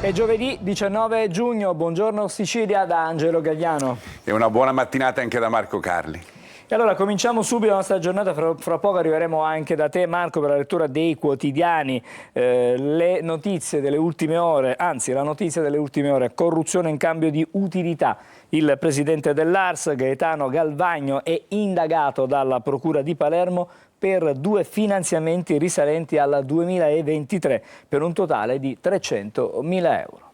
È giovedì 19 giugno, buongiorno Sicilia da Angelo Gagliano. E una buona mattinata anche da Marco Carli. E allora cominciamo subito la nostra giornata, fra poco arriveremo anche da te Marco per la lettura dei quotidiani, le notizie delle ultime ore, anzi la notizia delle ultime ore, corruzione in cambio di utilità. Il presidente dell'ARS, Gaetano Galvagno, è indagato dalla Procura di Palermo per 2 finanziamenti risalenti al 2023 per un totale di 300.000 euro.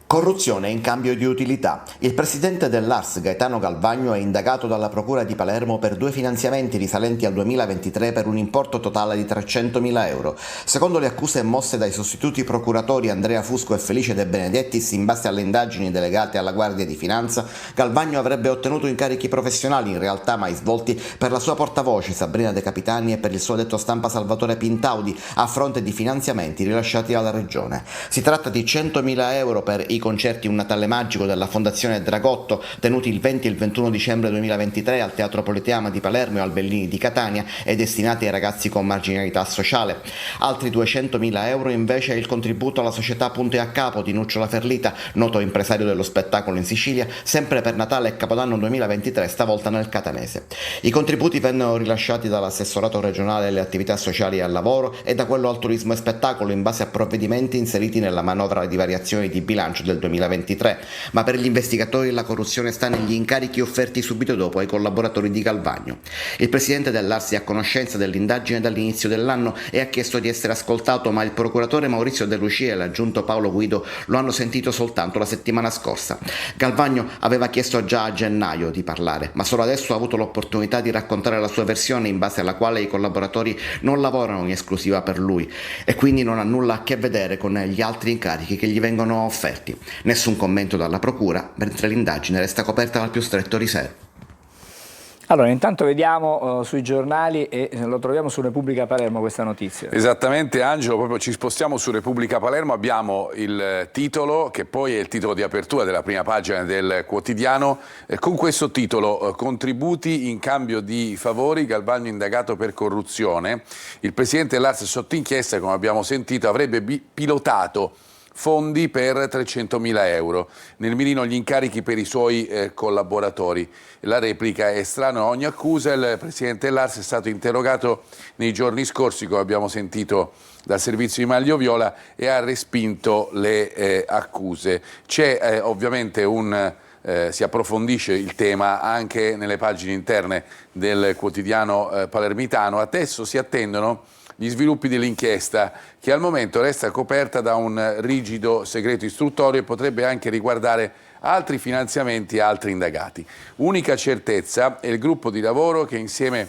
Corruzione in cambio di utilità. Il presidente dell'ARS, Gaetano Galvagno, è indagato dalla Procura di Palermo per 2 finanziamenti risalenti al 2023 per un importo totale di 300.000 euro. Secondo le accuse mosse dai sostituti procuratori Andrea Fusco e Felice De Benedettis, in base alle indagini delegate alla Guardia di Finanza, Galvagno avrebbe ottenuto incarichi professionali, in realtà mai svolti, per la sua portavoce Sabrina De Capitani e per il suo addetto stampa Salvatore Pintaudi, a fronte di finanziamenti rilasciati alla Regione. Si tratta di 100.000 euro per i concerti Un Natale Magico della Fondazione Dragotto, tenuti il 20 e il 21 dicembre 2023 al Teatro Politeama di Palermo e al Bellini di Catania e destinati ai ragazzi con marginalità sociale. Altri 200.000 euro invece è il contributo alla società Punte a Capo di Nuccio La Ferlita, noto impresario dello spettacolo in Sicilia, sempre per Natale e Capodanno 2023, stavolta nel catanese. I contributi vennero rilasciati dall'assessorato regionale alle attività sociali e al lavoro e da quello al turismo e spettacolo in base a provvedimenti inseriti nella manovra di variazioni di bilancio del 2023, ma per gli investigatori la corruzione sta negli incarichi offerti subito dopo ai collaboratori di Galvagno. Il presidente dell'ARS è a conoscenza dell'indagine dall'inizio dell'anno e ha chiesto di essere ascoltato, ma il procuratore Maurizio De Lucia e l'aggiunto Paolo Guido lo hanno sentito soltanto la settimana scorsa. Galvagno aveva chiesto già a gennaio di parlare, ma solo adesso ha avuto l'opportunità di raccontare la sua versione, in base alla quale i collaboratori non lavorano in esclusiva per lui e quindi non ha nulla a che vedere con gli altri incarichi che gli vengono offerti. Nessun commento dalla Procura, mentre l'indagine resta coperta dal più stretto riservo. Allora, intanto vediamo sui giornali e lo troviamo su Repubblica Palermo questa notizia. Esattamente Angelo, proprio ci spostiamo su Repubblica Palermo, abbiamo il titolo che poi è il titolo di apertura della prima pagina del quotidiano, con questo titolo: contributi in cambio di favori, Galvagno indagato per corruzione. Il presidente dell'ARS sotto inchiesta, come abbiamo sentito, avrebbe pilotato fondi per 300.000 euro. Nel mirino gli incarichi per i suoi collaboratori. La replica è strano a ogni accusa. Il presidente dell'ARS è stato interrogato nei giorni scorsi, come abbiamo sentito dal servizio di Maglio Viola, e ha respinto le accuse. C'è ovviamente si approfondisce il tema anche nelle pagine interne del quotidiano palermitano. Adesso si attendono gli sviluppi dell'inchiesta, che al momento resta coperta da un rigido segreto istruttorio e potrebbe anche riguardare altri finanziamenti a altri indagati. Unica certezza è il gruppo di lavoro che insieme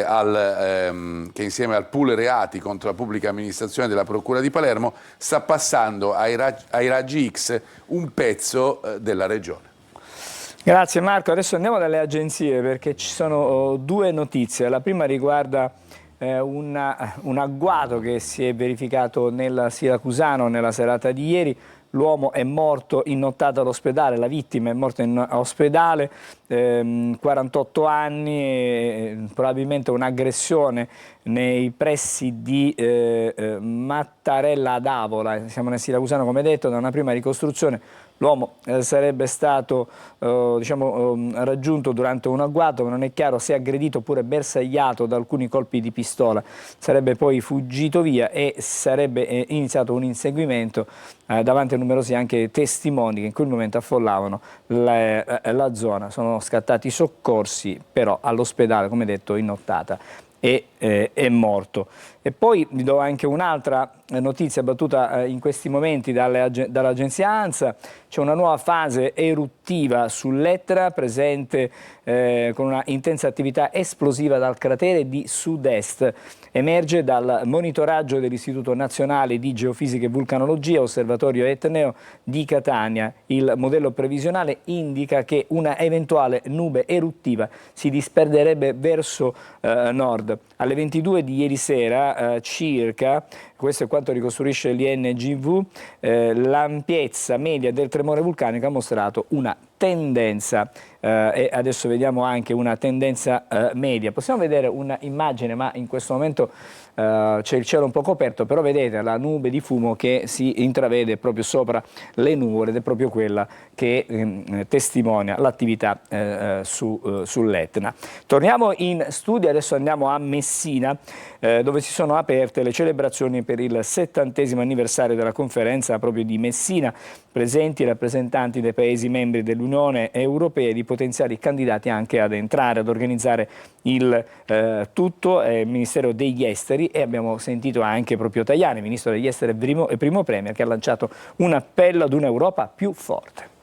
al pool reati contro la pubblica amministrazione della Procura di Palermo sta passando ai raggi X un pezzo della regione. Grazie Marco, adesso andiamo dalle agenzie perché ci sono 2 notizie. La prima riguarda un agguato che si è verificato nel Siracusano nella serata di ieri. L'uomo è morto in nottata all'ospedale, la vittima è morta in ospedale, 48 anni, probabilmente un'aggressione nei pressi di Mattarella ad Avola. Siamo nel Siracusano, come detto, da una prima ricostruzione. L'uomo sarebbe stato raggiunto durante un agguato, ma non è chiaro se aggredito oppure bersagliato da alcuni colpi di pistola. Sarebbe poi fuggito via e sarebbe iniziato un inseguimento davanti a numerosi anche testimoni che in quel momento affollavano la zona. Sono scattati i soccorsi, però all'ospedale, come detto, in nottata è morto. E poi vi do anche un'altra notizia battuta in questi momenti dall'agenzia ANSA. C'è una nuova fase eruttiva sull'Etna, presente con una intensa attività esplosiva dal cratere di sud-est. Emerge dal monitoraggio dell'Istituto Nazionale di Geofisica e Vulcanologia, Osservatorio Etneo di Catania. Il modello previsionale indica che una eventuale nube eruttiva si disperderebbe verso nord. Alle 22 di ieri sera circa, questo è quanto ricostruisce l'INGV, l'ampiezza media del tremore vulcanico ha mostrato una tendenza e adesso vediamo anche una tendenza media. Possiamo vedere un'immagine, ma in questo momento c'è il cielo un po' coperto, però vedete la nube di fumo che si intravede proprio sopra le nuvole ed è proprio quella che testimonia l'attività sull'Etna. Torniamo in studio, adesso andiamo a Messina, dove si sono aperte le celebrazioni per il 70° anniversario della conferenza proprio di Messina, presenti rappresentanti dei Paesi membri dell'Unione Europea e di potenziali candidati anche ad entrare, ad organizzare il tutto, il Ministero degli Esteri, e abbiamo sentito anche proprio Tajani, Ministro degli Esteri e primo Premier, che ha lanciato un appello ad un'Europa più forte.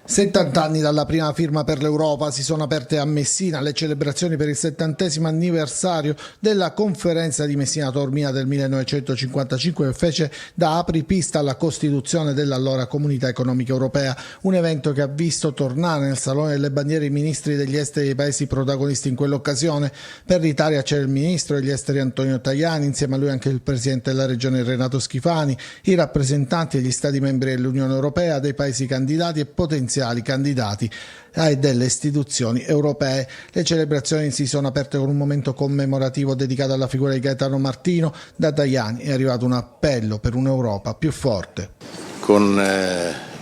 70 anni dalla prima firma per l'Europa, si sono aperte a Messina le celebrazioni per il 70° anniversario della conferenza di Messina Taormina del 1955, che fece da apripista alla costituzione dell'allora Comunità Economica Europea, un evento che ha visto tornare nel Salone delle Bandiere i ministri degli esteri dei paesi protagonisti in quell'occasione. Per l'Italia c'era il ministro degli esteri Antonio Tajani, insieme a lui anche il presidente della regione Renato Schifani, i rappresentanti degli stati membri dell'Unione Europea, dei paesi candidati e potenziali candidati e delle istituzioni europee. Le celebrazioni si sono aperte con un momento commemorativo dedicato alla figura di Gaetano Martino. Da Tajani è arrivato un appello per un'Europa più forte. Con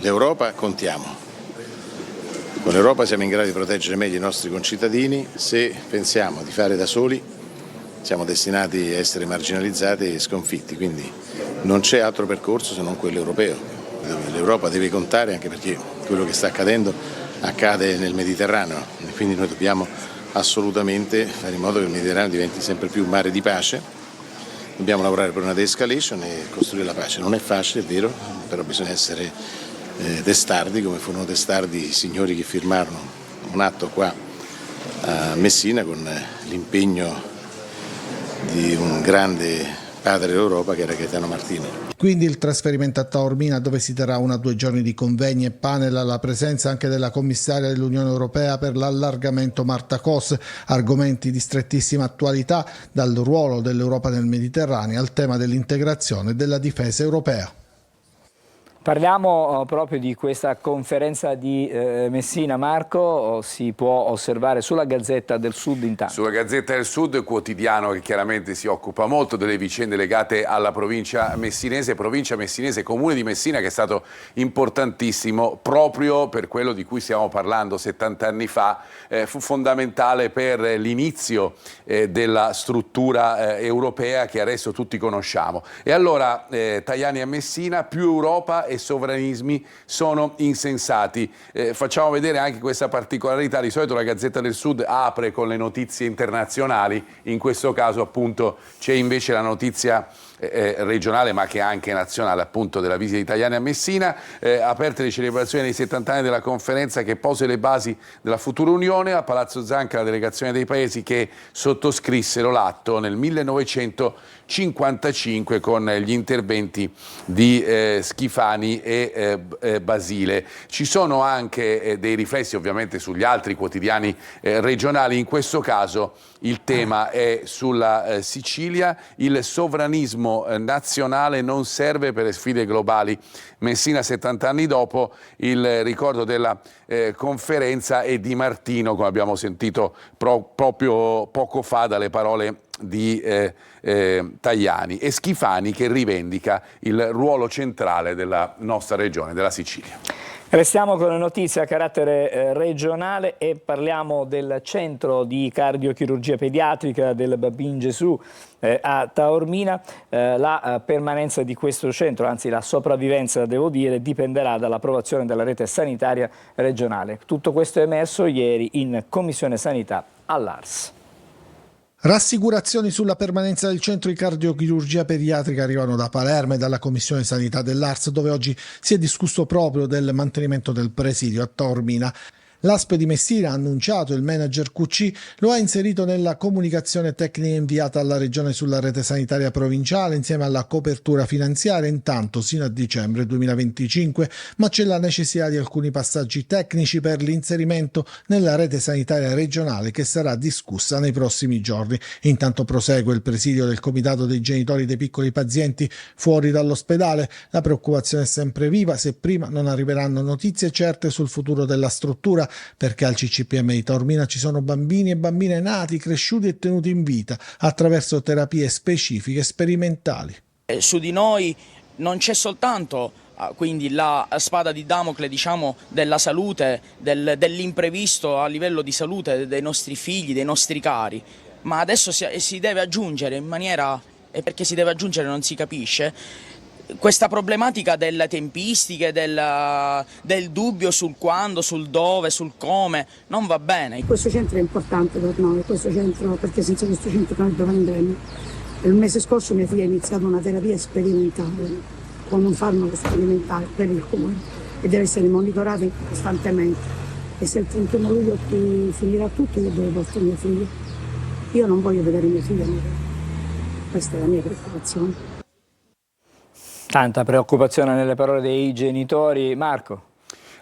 l'Europa contiamo. Con l'Europa siamo in grado di proteggere meglio i nostri concittadini. Se pensiamo di fare da soli, siamo destinati a essere marginalizzati e sconfitti, quindi non c'è altro percorso se non quello europeo. L'Europa deve contare, anche perché quello che sta accadendo accade nel Mediterraneo e quindi noi dobbiamo assolutamente fare in modo che il Mediterraneo diventi sempre più un mare di pace. Dobbiamo lavorare per una de-escalation e costruire la pace. Non è facile, è vero, però bisogna essere testardi, come furono testardi i signori che firmarono un atto qua a Messina con l'impegno di un grande padre dell'Europa che era Gaetano Martino. Quindi il trasferimento a Taormina, dove si terrà 1 o 2 giorni di convegni e panel, alla presenza anche della commissaria dell'Unione Europea per l'allargamento Marta Kos, argomenti di strettissima attualità, dal ruolo dell'Europa nel Mediterraneo al tema dell'integrazione e della difesa europea. Parliamo proprio di questa conferenza di Messina, Marco, si può osservare sulla Gazzetta del Sud intanto. Sulla Gazzetta del Sud, quotidiano che chiaramente si occupa molto delle vicende legate alla provincia messinese, comune di Messina, che è stato importantissimo proprio per quello di cui stiamo parlando 70 anni fa, fu fondamentale per l'inizio della struttura europea che adesso tutti conosciamo. E allora Tajani a Messina, più Europa e sovranismi sono insensati. Facciamo vedere anche questa particolarità. Di solito la Gazzetta del Sud apre con le notizie internazionali, in questo caso appunto c'è invece la notizia regionale ma che è anche nazionale, appunto, della visita di Tajani a Messina. Aperte le celebrazioni dei 70 anni della conferenza che pose le basi della futura Unione. A Palazzo Zanca la delegazione dei paesi che sottoscrissero l'atto nel 1955 con gli interventi di Schifani e Basile. Ci sono anche dei riflessi ovviamente sugli altri quotidiani regionali. In questo caso il tema è sulla Sicilia. Il sovranismo nazionale non serve per le sfide globali. Messina 70 anni dopo, il ricordo della conferenza e di Martino, come abbiamo sentito proprio poco fa dalle parole di Tajani, e Schifani che rivendica il ruolo centrale della nostra regione, della Sicilia. Restiamo con le notizie a carattere regionale e parliamo del centro di cardiochirurgia pediatrica del Babin Gesù a Taormina. La permanenza di questo centro, anzi la sopravvivenza devo dire, dipenderà dall'approvazione della rete sanitaria regionale. Tutto questo è emerso ieri in Commissione Sanità all'Ars. Rassicurazioni sulla permanenza del centro di cardiochirurgia pediatrica arrivano da Palermo e dalla Commissione Sanità dell'Ars, dove oggi si è discusso proprio del mantenimento del presidio a Taormina. L'ASP di Messina ha annunciato, il manager QC lo ha inserito nella comunicazione tecnica inviata alla Regione sulla rete sanitaria provinciale insieme alla copertura finanziaria, intanto sino a dicembre 2025, ma c'è la necessità di alcuni passaggi tecnici per l'inserimento nella rete sanitaria regionale che sarà discussa nei prossimi giorni. Intanto prosegue il presidio del Comitato dei genitori dei piccoli pazienti fuori dall'ospedale. La preoccupazione è sempre viva se prima non arriveranno notizie certe sul futuro della struttura, perché al CCPM di Taormina ci sono bambini e bambine nati, cresciuti e tenuti in vita attraverso terapie specifiche e sperimentali. Su di noi non c'è soltanto quindi la spada di Damocle, diciamo, della salute, dell'imprevisto a livello di salute dei nostri figli, dei nostri cari, ma adesso si deve aggiungere in maniera, e perché si deve aggiungere non si capisce, questa problematica delle tempistiche, del dubbio sul quando, sul dove, sul come, non va bene. Questo centro è importante per noi, questo centro, perché senza questo centro noi dove andremo? Il mese scorso mia figlia ha iniziato una terapia sperimentale con un farmaco sperimentale per il cuore e deve essere monitorata costantemente. E se il 31 luglio finirà tutto, io devo portare mia figlia. Io non voglio vedere mia figlia morire. Questa è la mia preoccupazione. Tanta preoccupazione nelle parole dei genitori. Marco.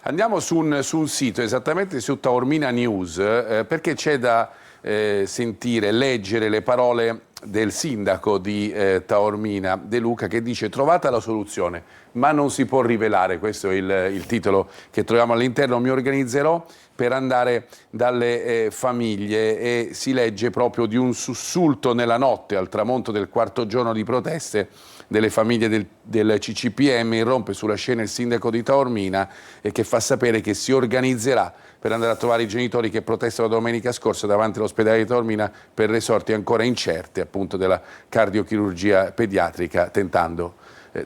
Andiamo su un sito, esattamente su Taormina News, perché c'è da sentire, leggere le parole del sindaco di Taormina, De Luca, che dice: trovata la soluzione, ma non si può rivelare. Questo è il titolo che troviamo all'interno. Mi organizzerò per andare dalle famiglie, e si legge proprio di un sussulto nella notte al tramonto del quarto giorno di proteste delle famiglie del CCPM. Irrompe sulla scena il sindaco di Taormina, e che fa sapere che si organizzerà per andare a trovare i genitori che protestano domenica scorsa davanti all'ospedale di Taormina per le sorti ancora incerte appunto della cardiochirurgia pediatrica, tentando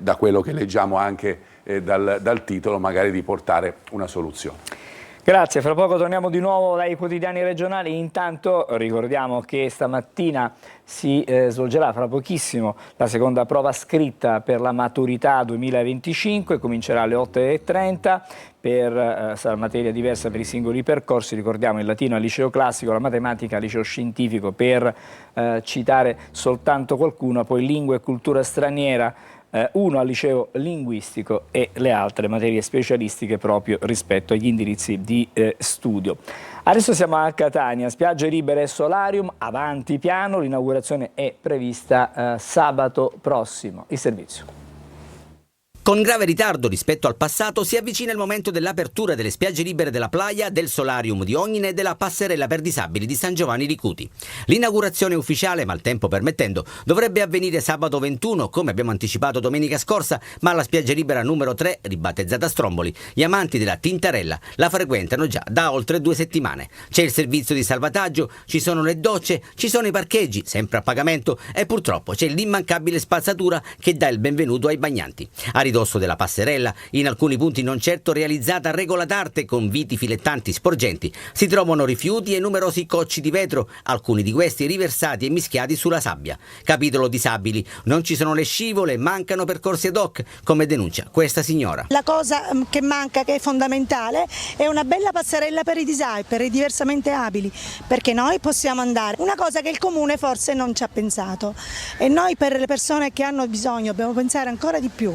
da quello che leggiamo anche dal titolo magari di portare una soluzione. Grazie, fra poco torniamo di nuovo dai quotidiani regionali. Intanto ricordiamo che stamattina si svolgerà fra pochissimo la seconda prova scritta per la maturità 2025, comincerà alle 8:30 sarà materia diversa per i singoli percorsi. Ricordiamo il latino al liceo classico, la matematica al liceo scientifico, per citare soltanto qualcuno, poi lingua e cultura straniera, uno al liceo linguistico, e le altre materie specialistiche proprio rispetto agli indirizzi di studio. Adesso siamo a Catania, spiagge libere e solarium, avanti piano, l'inaugurazione è prevista sabato prossimo. Il servizio. Con grave ritardo rispetto al passato si avvicina il momento dell'apertura delle spiagge libere della Playa, del solarium di Ognine e della passerella per disabili di San Giovanni di Cuti. L'inaugurazione ufficiale, mal tempo permettendo, dovrebbe avvenire sabato 21, come abbiamo anticipato domenica scorsa, ma alla spiaggia libera numero 3, ribattezzata Stromboli, gli amanti della Tintarella la frequentano già da oltre 2 settimane. C'è il servizio di salvataggio, ci sono le docce, ci sono i parcheggi, sempre a pagamento, e purtroppo c'è l'immancabile spazzatura che dà il benvenuto ai bagnanti. A ridosso della passerella, in alcuni punti non certo realizzata a regola d'arte, con viti filettanti sporgenti, si trovano rifiuti e numerosi cocci di vetro, alcuni di questi riversati e mischiati sulla sabbia. Capitolo disabili: non ci sono le scivole, mancano percorsi ad hoc, come denuncia questa signora. La cosa che manca, che è fondamentale, è una bella passerella per i disabili, per i diversamente abili, perché noi possiamo andare. Una cosa che il comune forse non ci ha pensato, e noi per le persone che hanno bisogno dobbiamo pensare ancora di più.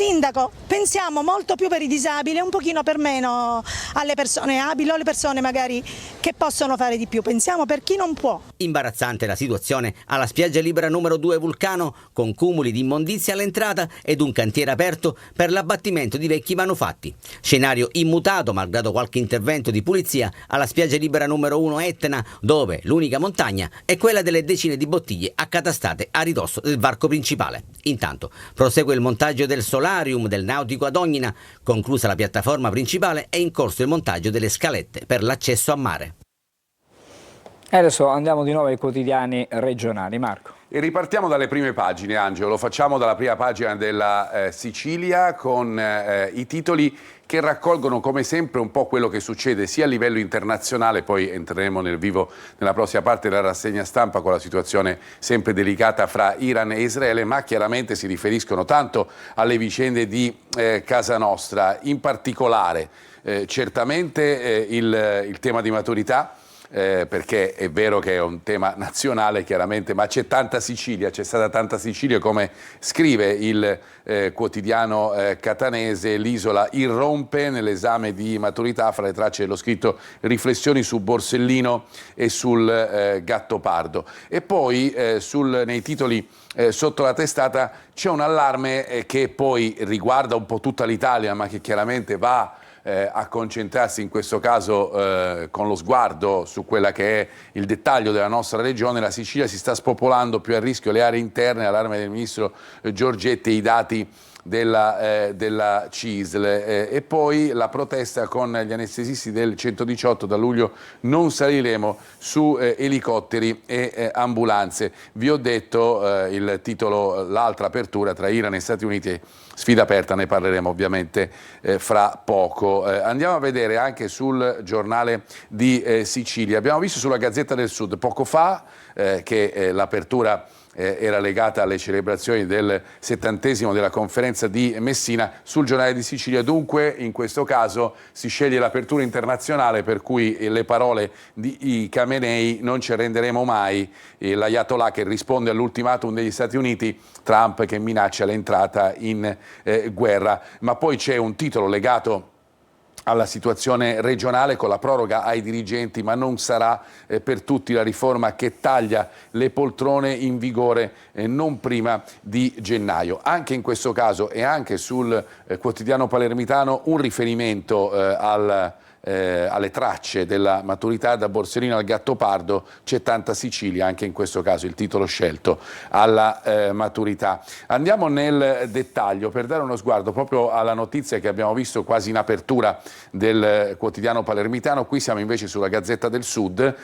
Sindaco, pensiamo molto più per i disabili e un pochino per meno alle persone abili o alle persone magari che possono fare di più. Pensiamo per chi non può. Imbarazzante la situazione alla spiaggia libera numero 2 Vulcano, con cumuli di immondizia all'entrata ed un cantiere aperto per l'abbattimento di vecchi manufatti. Scenario immutato malgrado qualche intervento di pulizia alla spiaggia libera numero 1 Etna, dove l'unica montagna è quella delle decine di bottiglie accatastate a ridosso del varco principale. Intanto prosegue il montaggio del solarium del nautico ad Ognina. Conclusa la piattaforma principale, è in corso il montaggio delle scalette per l'accesso a mare. E adesso andiamo di nuovo ai quotidiani regionali. Marco. E ripartiamo dalle prime pagine, Angelo. Lo facciamo dalla prima pagina della Sicilia, con i titoli che raccolgono come sempre un po' quello che succede sia a livello internazionale, poi entreremo nel vivo nella prossima parte della rassegna stampa con la situazione sempre delicata fra Iran e Israele, ma chiaramente si riferiscono tanto alle vicende di casa nostra, in particolare certamente il tema di maturità, perché è vero che è un tema nazionale chiaramente, ma c'è tanta Sicilia, c'è stata tanta Sicilia, come scrive il quotidiano catanese. L'isola irrompe nell'esame di maturità, fra le tracce dello scritto riflessioni su Borsellino e sul Gattopardo. E poi nei titoli sotto la testata c'è un allarme che poi riguarda un po' tutta l'Italia, ma che chiaramente va a concentrarsi in questo caso con lo sguardo su quella che è il dettaglio della nostra regione. La Sicilia si sta spopolando, più a rischio le aree interne, allarme del ministro Giorgetti e i dati della CISL, e poi la protesta con gli anestesisti del 118. Da luglio non saliremo su elicotteri e ambulanze. Vi ho detto il titolo, l'altra apertura tra Iran e Stati Uniti, sfida aperta, ne parleremo ovviamente fra poco. Andiamo a vedere anche sul giornale di Sicilia. Abbiamo visto sulla Gazzetta del Sud poco fa che l'apertura era legata alle celebrazioni del 70° della conferenza di Messina. Sul giornale di Sicilia dunque in questo caso si sceglie l'apertura internazionale, per cui le parole di Khamenei, non ci arrenderemo mai, l'Ayatollah che risponde all'ultimatum degli Stati Uniti, Trump che minaccia l'entrata in guerra. Ma poi c'è un titolo legato alla situazione regionale con la proroga ai dirigenti, ma non sarà per tutti la riforma che taglia le poltrone, in vigore non prima di gennaio. Anche in questo caso e anche sul quotidiano palermitano un riferimento alle tracce della maturità. Da Borsellino al Gattopardo c'è tanta Sicilia, anche in questo caso il titolo scelto alla maturità. Andiamo nel dettaglio per dare uno sguardo proprio alla notizia che abbiamo visto quasi in apertura del quotidiano palermitano. Qui siamo invece sulla Gazzetta del Sud,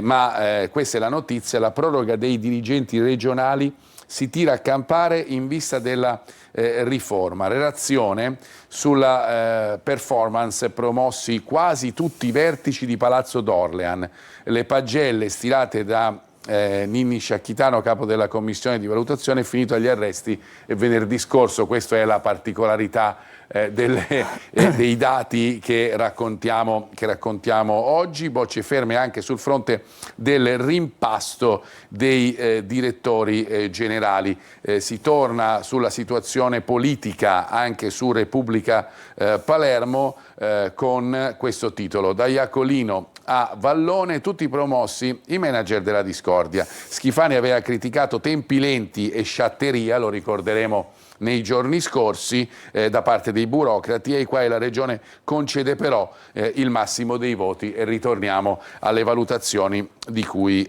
ma questa è la notizia: la proroga dei dirigenti regionali si tira a campare in vista della riforma. Relazione sulla performance, promossi quasi tutti i vertici di Palazzo d'Orlean. Le pagelle stilate da Ninni Sciacchitano, capo della commissione di valutazione, è finito agli arresti venerdì scorso. Questa è la particolarità dei dati che raccontiamo oggi. Bocce ferme anche sul fronte del rimpasto dei direttori generali. Si torna sulla situazione politica anche su Repubblica Palermo con questo titolo: da Iacolino a Vallone tutti promossi i manager della discordia. Schifani aveva criticato tempi lenti e sciatteria, lo ricorderemo, nei giorni scorsi da parte dei burocrati, ai quali la Regione concede però il massimo dei voti, e ritorniamo alle valutazioni di cui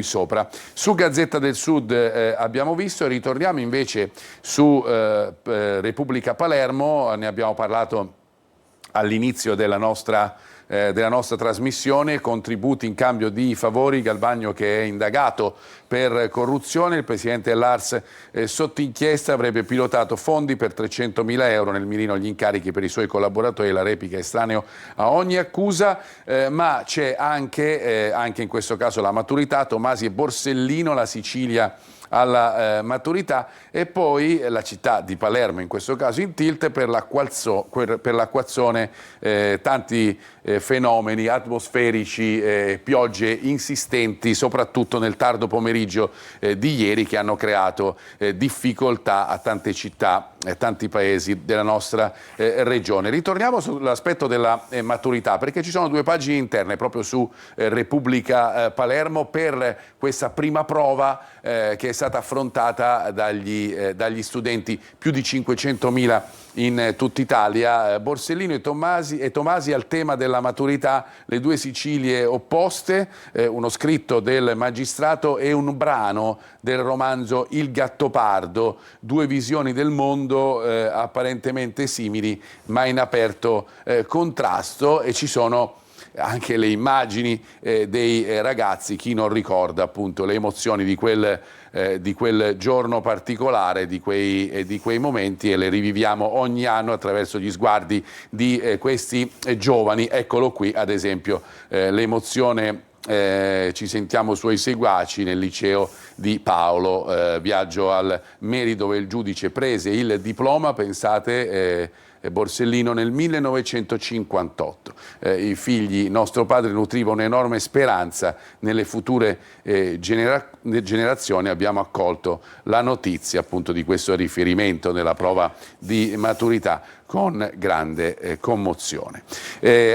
sopra. Su Gazzetta del Sud abbiamo visto, ritorniamo invece su Repubblica Palermo, ne abbiamo parlato all'inizio della nostra trasmissione. Contributi in cambio di favori, Galvagno che è indagato per corruzione. Il presidente dell'Ars sotto inchiesta, avrebbe pilotato fondi per 300.000 euro, nel mirino gli incarichi per i suoi collaboratori, la replica estraneo a ogni accusa. Ma c'è anche in questo caso la maturità, Tomasi e Borsellino, la Sicilia alla maturità, e poi la città di Palermo in questo caso in tilt per l'acquazzone, tanti fenomeni atmosferici, piogge insistenti soprattutto nel tardo pomeriggio di ieri, che hanno creato difficoltà a tante città e tanti paesi della nostra regione. Ritorniamo sull'aspetto della maturità, perché ci sono due pagine interne proprio su Repubblica Palermo per questa prima prova che è stata affrontata dagli studenti, più di 500.000 in tutta Italia. Borsellino e Tomasi al tema della maturità, le due Sicilie opposte, uno scritto del magistrato e un brano del romanzo Il Gattopardo, due visioni del mondo apparentemente simili ma in aperto contrasto, e ci sono anche le immagini dei ragazzi, chi non ricorda appunto le emozioni di quel giorno particolare, di quei momenti, e le riviviamo ogni anno attraverso gli sguardi di questi giovani. Eccolo qui ad esempio l'emozione, ci sentiamo suoi seguaci nel liceo di Paolo, viaggio al Meri dove il giudice prese il diploma, pensate, Borsellino nel 1958. I figli, nostro padre nutriva un'enorme speranza nelle future generazioni. Abbiamo accolto la notizia appunto di questo riferimento nella prova di maturità con grande commozione.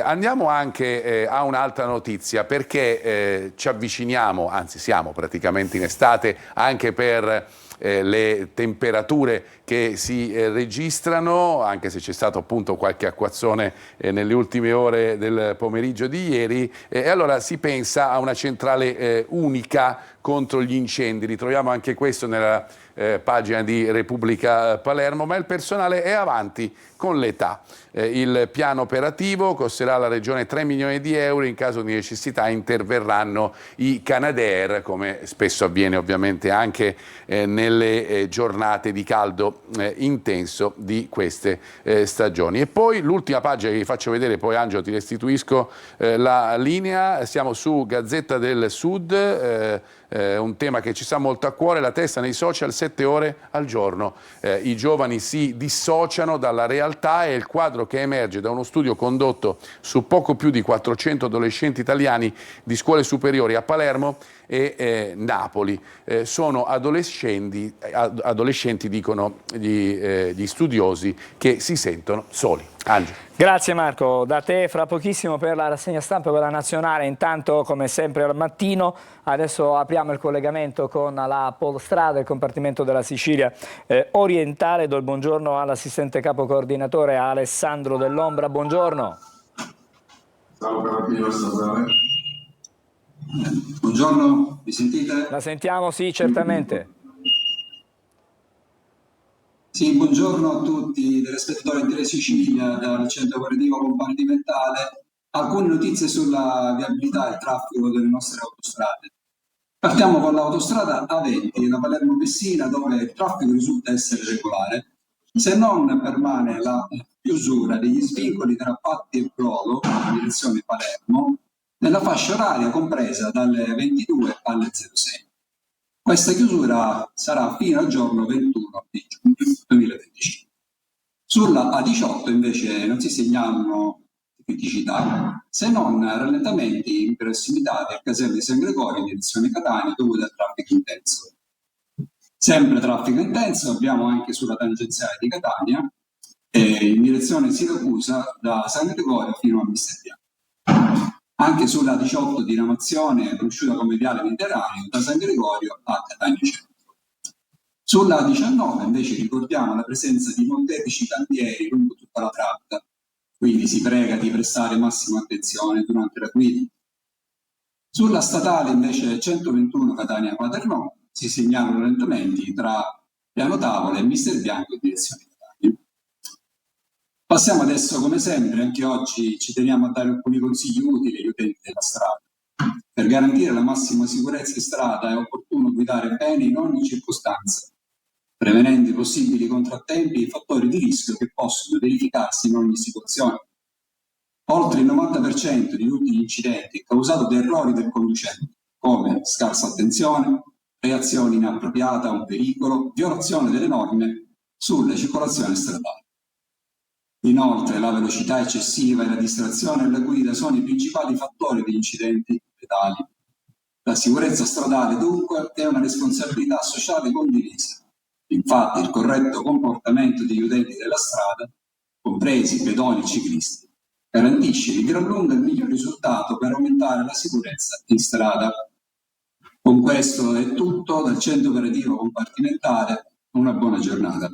Andiamo anche a un'altra notizia, perché ci avviciniamo, anzi siamo praticamente in estate, anche per le temperature che si registrano, anche se c'è stato appunto qualche acquazzone nelle ultime ore del pomeriggio di ieri, e allora si pensa a una centrale unica contro gli incendi. Ritroviamo anche questo nella pagina di Repubblica Palermo, ma il personale è avanti con l'età. Il piano operativo costerà alla Regione 3 milioni di euro, in caso di necessità interverranno i Canadair, come spesso avviene ovviamente anche nelle giornate di caldo intenso di queste stagioni. E poi l'ultima pagina che vi faccio vedere, poi Angelo ti restituisco la linea, siamo su Gazzetta del Sud, un tema che ci sta molto a cuore, la testa nei social 7 ore al giorno. I giovani si dissociano dalla realtà, e il quadro che emerge da uno studio condotto su poco più di 400 adolescenti italiani di scuole superiori a Palermo e Napoli. Sono adolescenti, dicono gli studiosi, che si sentono soli. Angelo. Grazie Marco, da te fra pochissimo per la rassegna stampa per la nazionale. Intanto, come sempre al mattino, adesso apriamo il collegamento con la Polstrada, il compartimento della Sicilia orientale. Do il buongiorno all'assistente capo coordinatore Alessandro Dell'Ombra. Buongiorno. Ciao operativo statale. Buongiorno, mi sentite? La sentiamo, sì, certamente. Sì, buongiorno a tutti delle spettatori di Sicilia, dal centro operativo compartimentale. Alcune notizie sulla viabilità e il traffico delle nostre autostrade. Partiamo con l'autostrada A20 da Palermo Messina, dove il traffico risulta essere regolare, se non permane la chiusura degli svincoli tra Patti e Prolo in direzione Palermo nella fascia oraria compresa dalle 22 alle 06. Questa chiusura sarà fino al giorno 21 di giugno 2025. Sulla A18 invece non si segnalano criticità, se non rallentamenti in prossimità del casello di San Gregorio in direzione Catania dovuti al traffico intenso. Sempre traffico intenso abbiamo anche sulla tangenziale di Catania in direzione Siracusa da San Gregorio fino a Misterbiano. Anche sulla 18 di Ramazione, conosciuta come Viale Mediterraneo, da San Gregorio a Catania Centro. Sulla 19 invece ricordiamo la presenza di molteplici cantieri lungo tutta la tratta, quindi si prega di prestare massima attenzione durante la guida. Sulla statale invece 121 Catania-Paternò si segnalano rallentamenti tra Piano Tavola e Misterbianco in direzione Catania. Passiamo adesso, come sempre, anche oggi ci teniamo a dare alcuni consigli utili agli utenti della strada. Per garantire la massima sicurezza in strada è opportuno guidare bene in ogni circostanza, prevenendo i possibili contrattempi e i fattori di rischio che possono verificarsi in ogni situazione. Oltre il 90% di tutti gli incidenti è causato da errori del conducente, come scarsa attenzione, reazione inappropriata a un pericolo, violazione delle norme sulla circolazione stradale. Inoltre la velocità eccessiva e la distrazione alla guida sono i principali fattori di incidenti letali. La sicurezza stradale dunque è una responsabilità sociale condivisa. Infatti il corretto comportamento degli utenti della strada, compresi pedoni e ciclisti, garantisce di gran lunga il miglior risultato per aumentare la sicurezza in strada. Con questo è tutto dal centro operativo compartimentale. Una buona giornata.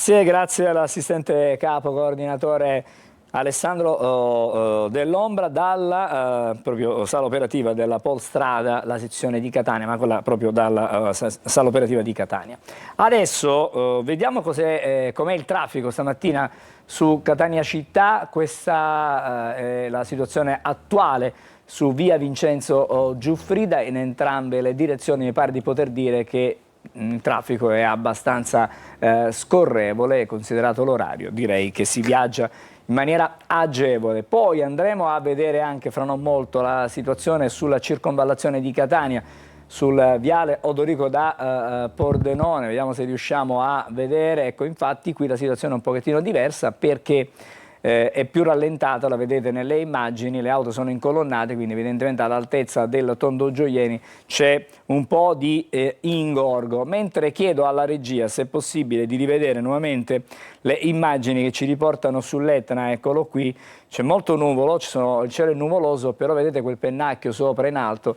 Grazie all'assistente capo coordinatore Alessandro Dell'Ombra dalla proprio sala operativa della Polstrada, la sezione di Catania, ma quella proprio dalla sala operativa di Catania. Adesso vediamo com'è il traffico stamattina su Catania città. Questa è la situazione attuale su via Vincenzo Giuffrida. In entrambe le direzioni mi pare di poter dire che il traffico è abbastanza scorrevole, considerato l'orario. Direi che si viaggia in maniera agevole. Poi andremo a vedere anche fra non molto la situazione sulla circonvallazione di Catania, sul viale Odorico da Pordenone. Vediamo se riusciamo a vedere. Ecco, infatti qui la situazione è un pochettino diversa perché è più rallentata, la vedete nelle immagini, le auto sono incolonnate, quindi evidentemente all'altezza del tondo Gioieni c'è un po' di ingorgo, mentre chiedo alla regia se è possibile di rivedere nuovamente le immagini che ci riportano sull'Etna. Eccolo qui, c'è molto nuvolo, il cielo è nuvoloso, però vedete quel pennacchio sopra in alto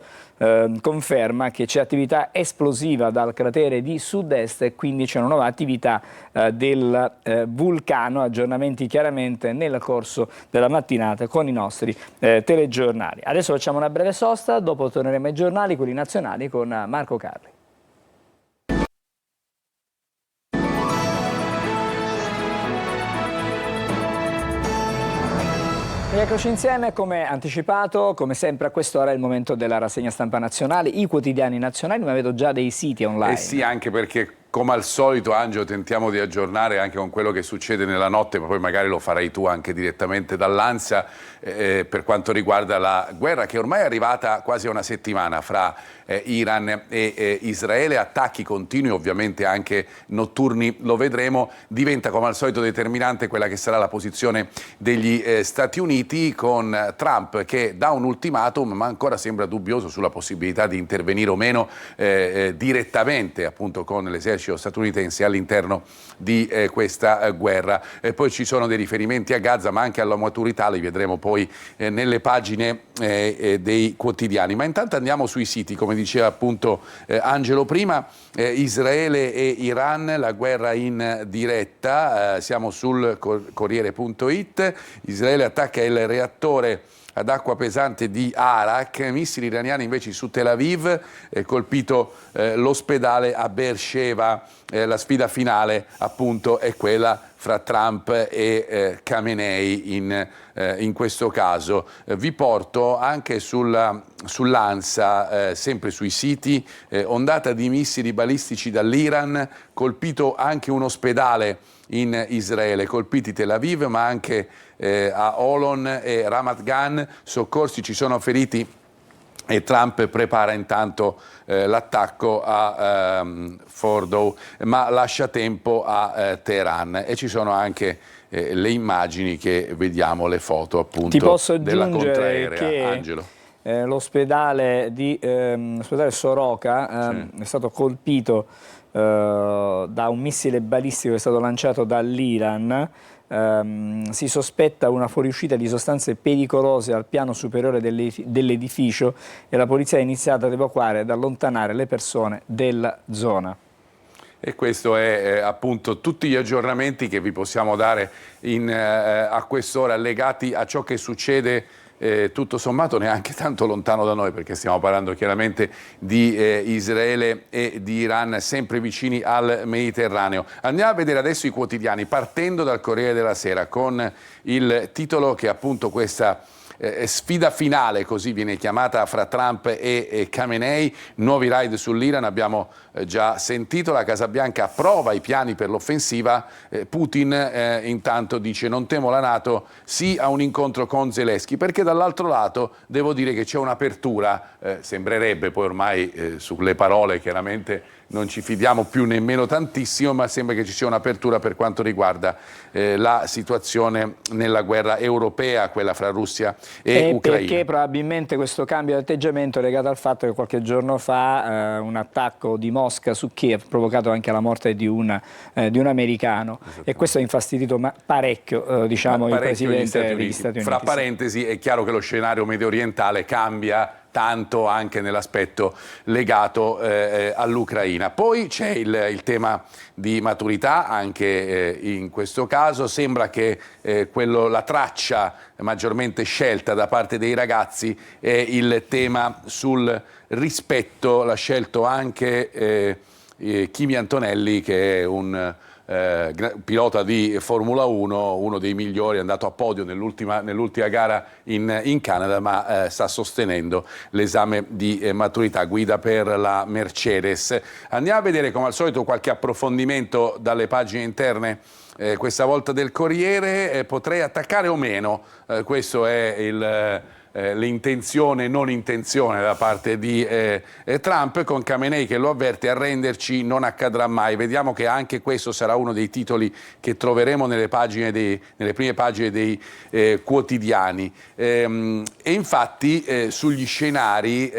conferma che c'è attività esplosiva dal cratere di sud-est e quindi c'è una nuova attività del vulcano. Aggiornamenti chiaramente nel corso della mattinata con i nostri telegiornali. Adesso facciamo una breve sosta, dopo torneremo ai giornali, quelli nazionali, con Marco Carli. Eccoci insieme, come anticipato, come sempre a quest'ora è il momento della rassegna stampa nazionale, i quotidiani nazionali, ma vedo già dei siti online. Eh sì, anche perché come al solito, Angelo, tentiamo di aggiornare anche con quello che succede nella notte, ma poi magari lo farai tu anche direttamente dall'Ansa, per quanto riguarda la guerra che ormai è arrivata quasi a una settimana fra Iran e Israele, attacchi continui, ovviamente anche notturni, lo vedremo. Diventa come al solito determinante quella che sarà la posizione degli Stati Uniti, con Trump che dà un ultimatum ma ancora sembra dubbioso sulla possibilità di intervenire o meno direttamente appunto con l'esercito statunitense all'interno di questa guerra. Poi ci sono dei riferimenti a Gaza ma anche alla maturità, li vedremo poi nelle pagine dei quotidiani. Ma intanto andiamo sui siti, come diceva appunto Angelo prima, Israele e Iran, la guerra in diretta, siamo sul Corriere.it. Israele attacca il reattore ad acqua pesante di Arak, missili iraniani invece su Tel Aviv, colpito l'ospedale a Beersheva. La sfida finale appunto è quella fra Trump e Khamenei in questo caso. Vi porto anche sull'Ansa, sempre sui siti, ondata di missili balistici dall'Iran, colpito anche un ospedale in Israele, colpiti Tel Aviv ma anche a Holon e Ramat Gan, soccorsi, ci sono feriti e Trump prepara intanto l'attacco a Fordow, ma lascia tempo a Teheran, e ci sono anche le immagini che vediamo, le foto appunto. Ti posso della aggiungere contraerea, che Angelo. L'ospedale Soroka è stato colpito da un missile balistico che è stato lanciato dall'Iran. Si sospetta una fuoriuscita di sostanze pericolose al piano superiore dell'edificio e la polizia ha iniziato ad evacuare ed allontanare le persone della zona. E questo è appunto tutti gli aggiornamenti che vi possiamo dare a quest'ora legati a ciò che succede tutto sommato neanche tanto lontano da noi, perché stiamo parlando chiaramente di Israele e di Iran, sempre vicini al Mediterraneo. Andiamo a vedere adesso i quotidiani, partendo dal Corriere della Sera, con il titolo che appunto questa sfida finale, così viene chiamata, fra Trump e Khamenei, nuovi raid sull'Iran, abbiamo già sentito, la Casa Bianca approva i piani per l'offensiva, Putin intanto dice non temo la NATO, sì a un incontro con Zelensky, perché dall'altro lato devo dire che c'è un'apertura, sembrerebbe poi ormai sulle parole chiaramente non ci fidiamo più nemmeno tantissimo, ma sembra che ci sia un'apertura per quanto riguarda la situazione nella guerra europea, quella fra Russia e Ucraina. Perché probabilmente questo cambio di atteggiamento è legato al fatto che qualche giorno fa un attacco di Mosca su Kiev ha provocato anche la morte di un americano, e questo ha infastidito parecchio, diciamo, il presidente degli Stati Uniti. Fra parentesi, è chiaro che lo scenario medio orientale cambia tanto anche nell'aspetto legato all'Ucraina. Poi c'è il tema di maturità, anche in questo caso sembra che la traccia maggiormente scelta da parte dei ragazzi è il tema sul rispetto, l'ha scelto anche Kimi Antonelli, che è un pilota di Formula 1, uno dei migliori, è andato a podio nell'ultima gara in Canada, ma sta sostenendo l'esame di maturità, guida per la Mercedes. Andiamo a vedere come al solito qualche approfondimento dalle pagine interne, questa volta del Corriere. Potrei attaccare o meno? Questo è l'intenzione non intenzione da parte di Trump, con Khamenei che lo avverte: arrenderci non accadrà mai. Vediamo che anche questo sarà uno dei titoli che troveremo nelle prime pagine dei quotidiani. E infatti sugli scenari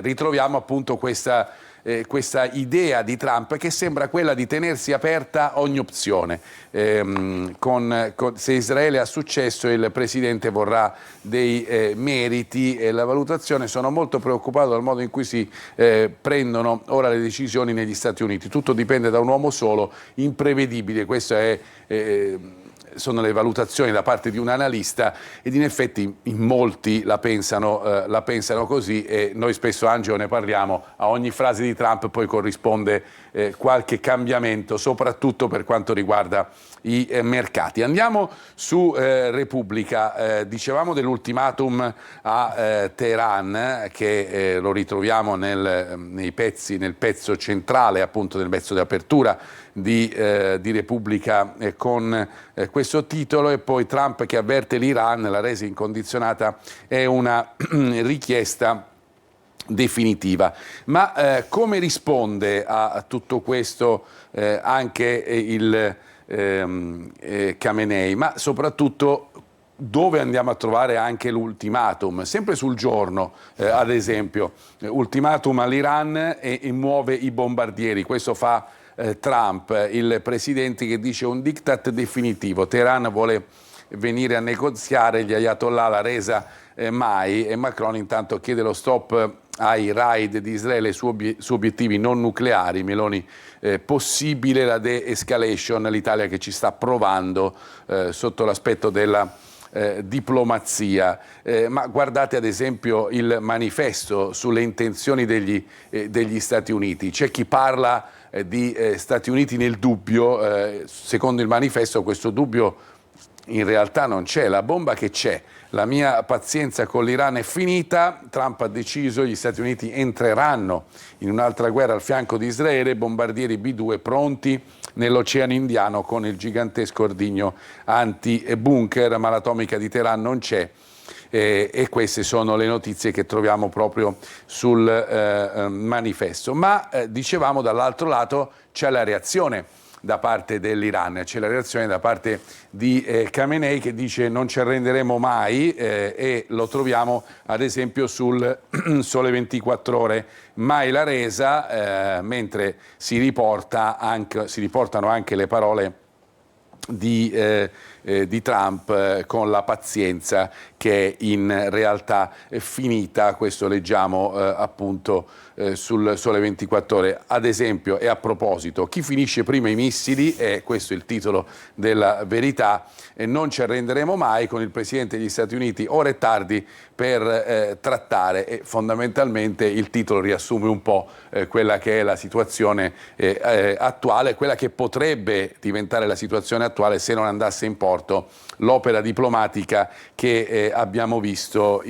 ritroviamo appunto questa idea di Trump che sembra quella di tenersi aperta ogni opzione. Se Israele ha successo, il presidente vorrà dei meriti e la valutazione. Sono molto preoccupato dal modo in cui si prendono ora le decisioni negli Stati Uniti. Tutto dipende da un uomo solo, imprevedibile. Questo sono le valutazioni da parte di un analista, ed in effetti in molti la pensano così, e noi spesso, Angelo, ne parliamo. A ogni frase di Trump poi corrisponde qualche cambiamento, soprattutto per quanto riguarda i mercati. Andiamo su Repubblica. Dicevamo dell'ultimatum a Teheran, che lo ritroviamo nel pezzo centrale, appunto nel pezzo di apertura di Repubblica, con questo titolo. E poi Trump che avverte l'Iran: la resa incondizionata è una richiesta definitiva. Ma come risponde a tutto questo anche il Khamenei? Ma soprattutto, dove andiamo a trovare anche l'ultimatum? Sempre sul Giorno, ad esempio, ultimatum all'Iran e muove i bombardieri. Questo fa Trump, il presidente, che dice un diktat definitivo. Teheran vuole venire a negoziare, gli ayatollah la resa mai, e Macron intanto chiede lo stop ai raid di Israele su obiettivi non nucleari. Meloni: possibile la de-escalation, l'Italia che ci sta provando sotto l'aspetto della diplomazia. Ma guardate ad esempio il manifesto sulle intenzioni degli Stati Uniti. C'è chi parla di Stati Uniti nel dubbio. Secondo il manifesto questo dubbio in realtà non c'è. La bomba che c'è: la mia pazienza con l'Iran è finita, Trump ha deciso, gli Stati Uniti entreranno in un'altra guerra al fianco di Israele, bombardieri B-2 pronti nell'Oceano Indiano con il gigantesco ordigno anti-bunker, ma l'atomica di Teheran non c'è. E queste sono le notizie che troviamo proprio sul manifesto. Ma dicevamo, dall'altro lato c'è la reazione da parte dell'Iran, c'è la reazione da parte di Khamenei, che dice non ci arrenderemo mai, e lo troviamo ad esempio sul Sole 24 Ore. Mai la resa, mentre si riportano anche le parole di Trump, con la pazienza che è in realtà finita. Questo leggiamo appunto sul Sole 24 Ore. Ad esempio, e a proposito, chi finisce prima i missili, è questo il titolo della Verità, non ci arrenderemo mai, con il Presidente degli Stati Uniti ora è tardi per trattare. E fondamentalmente il titolo riassume un po' quella che è la situazione attuale, quella che potrebbe diventare la situazione attuale se non andasse in porto l'opera diplomatica che abbiamo visto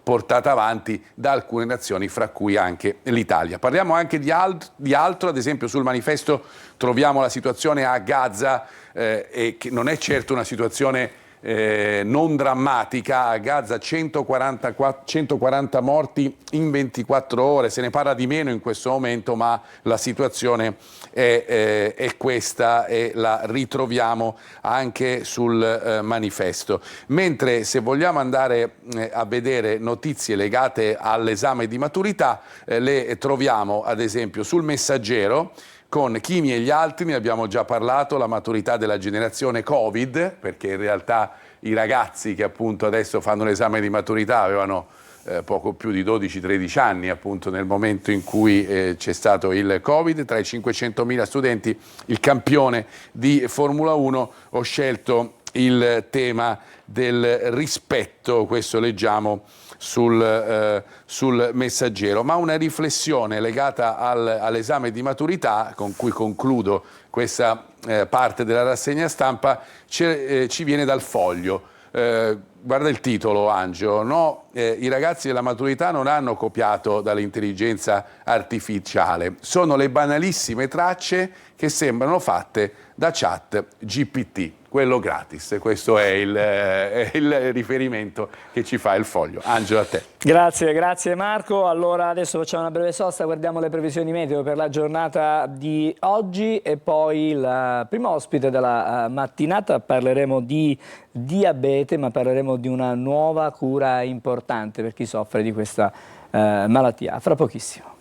portata avanti da alcune nazioni, fra cui anche l'Italia. Parliamo anche di altro, ad esempio sul manifesto troviamo la situazione a Gaza, e che non è certo una situazione non drammatica. A Gaza 140 morti in 24 ore, se ne parla di meno in questo momento, ma la situazione è questa, e la ritroviamo anche sul manifesto. Mentre, se vogliamo andare a vedere notizie legate all'esame di maturità, le troviamo ad esempio sul Messaggero, con Chini e gli altri. Ne abbiamo già parlato, la maturità della generazione Covid, perché in realtà i ragazzi che appunto adesso fanno l'esame di maturità avevano poco più di 12-13 anni appunto nel momento in cui c'è stato il Covid. Tra i 500.000 studenti, il campione di Formula 1, ho scelto il tema del rispetto, questo leggiamo sul Messaggero. Ma una riflessione legata all'esame di maturità, con cui concludo questa parte della rassegna stampa, ci viene dal Foglio. Guarda il titolo, Angelo, no? i ragazzi della maturità non hanno copiato dall'intelligenza artificiale, sono le banalissime tracce che sembrano fatte da chat GPT, quello gratis. Questo è il riferimento che ci fa il Foglio. Angelo, a te. Grazie Marco. Allora adesso facciamo una breve sosta, guardiamo le previsioni meteo per la giornata di oggi e poi il primo ospite della mattinata. Parleremo di diabete, ma parleremo di una nuova cura importante per chi soffre di questa malattia. Fra pochissimo.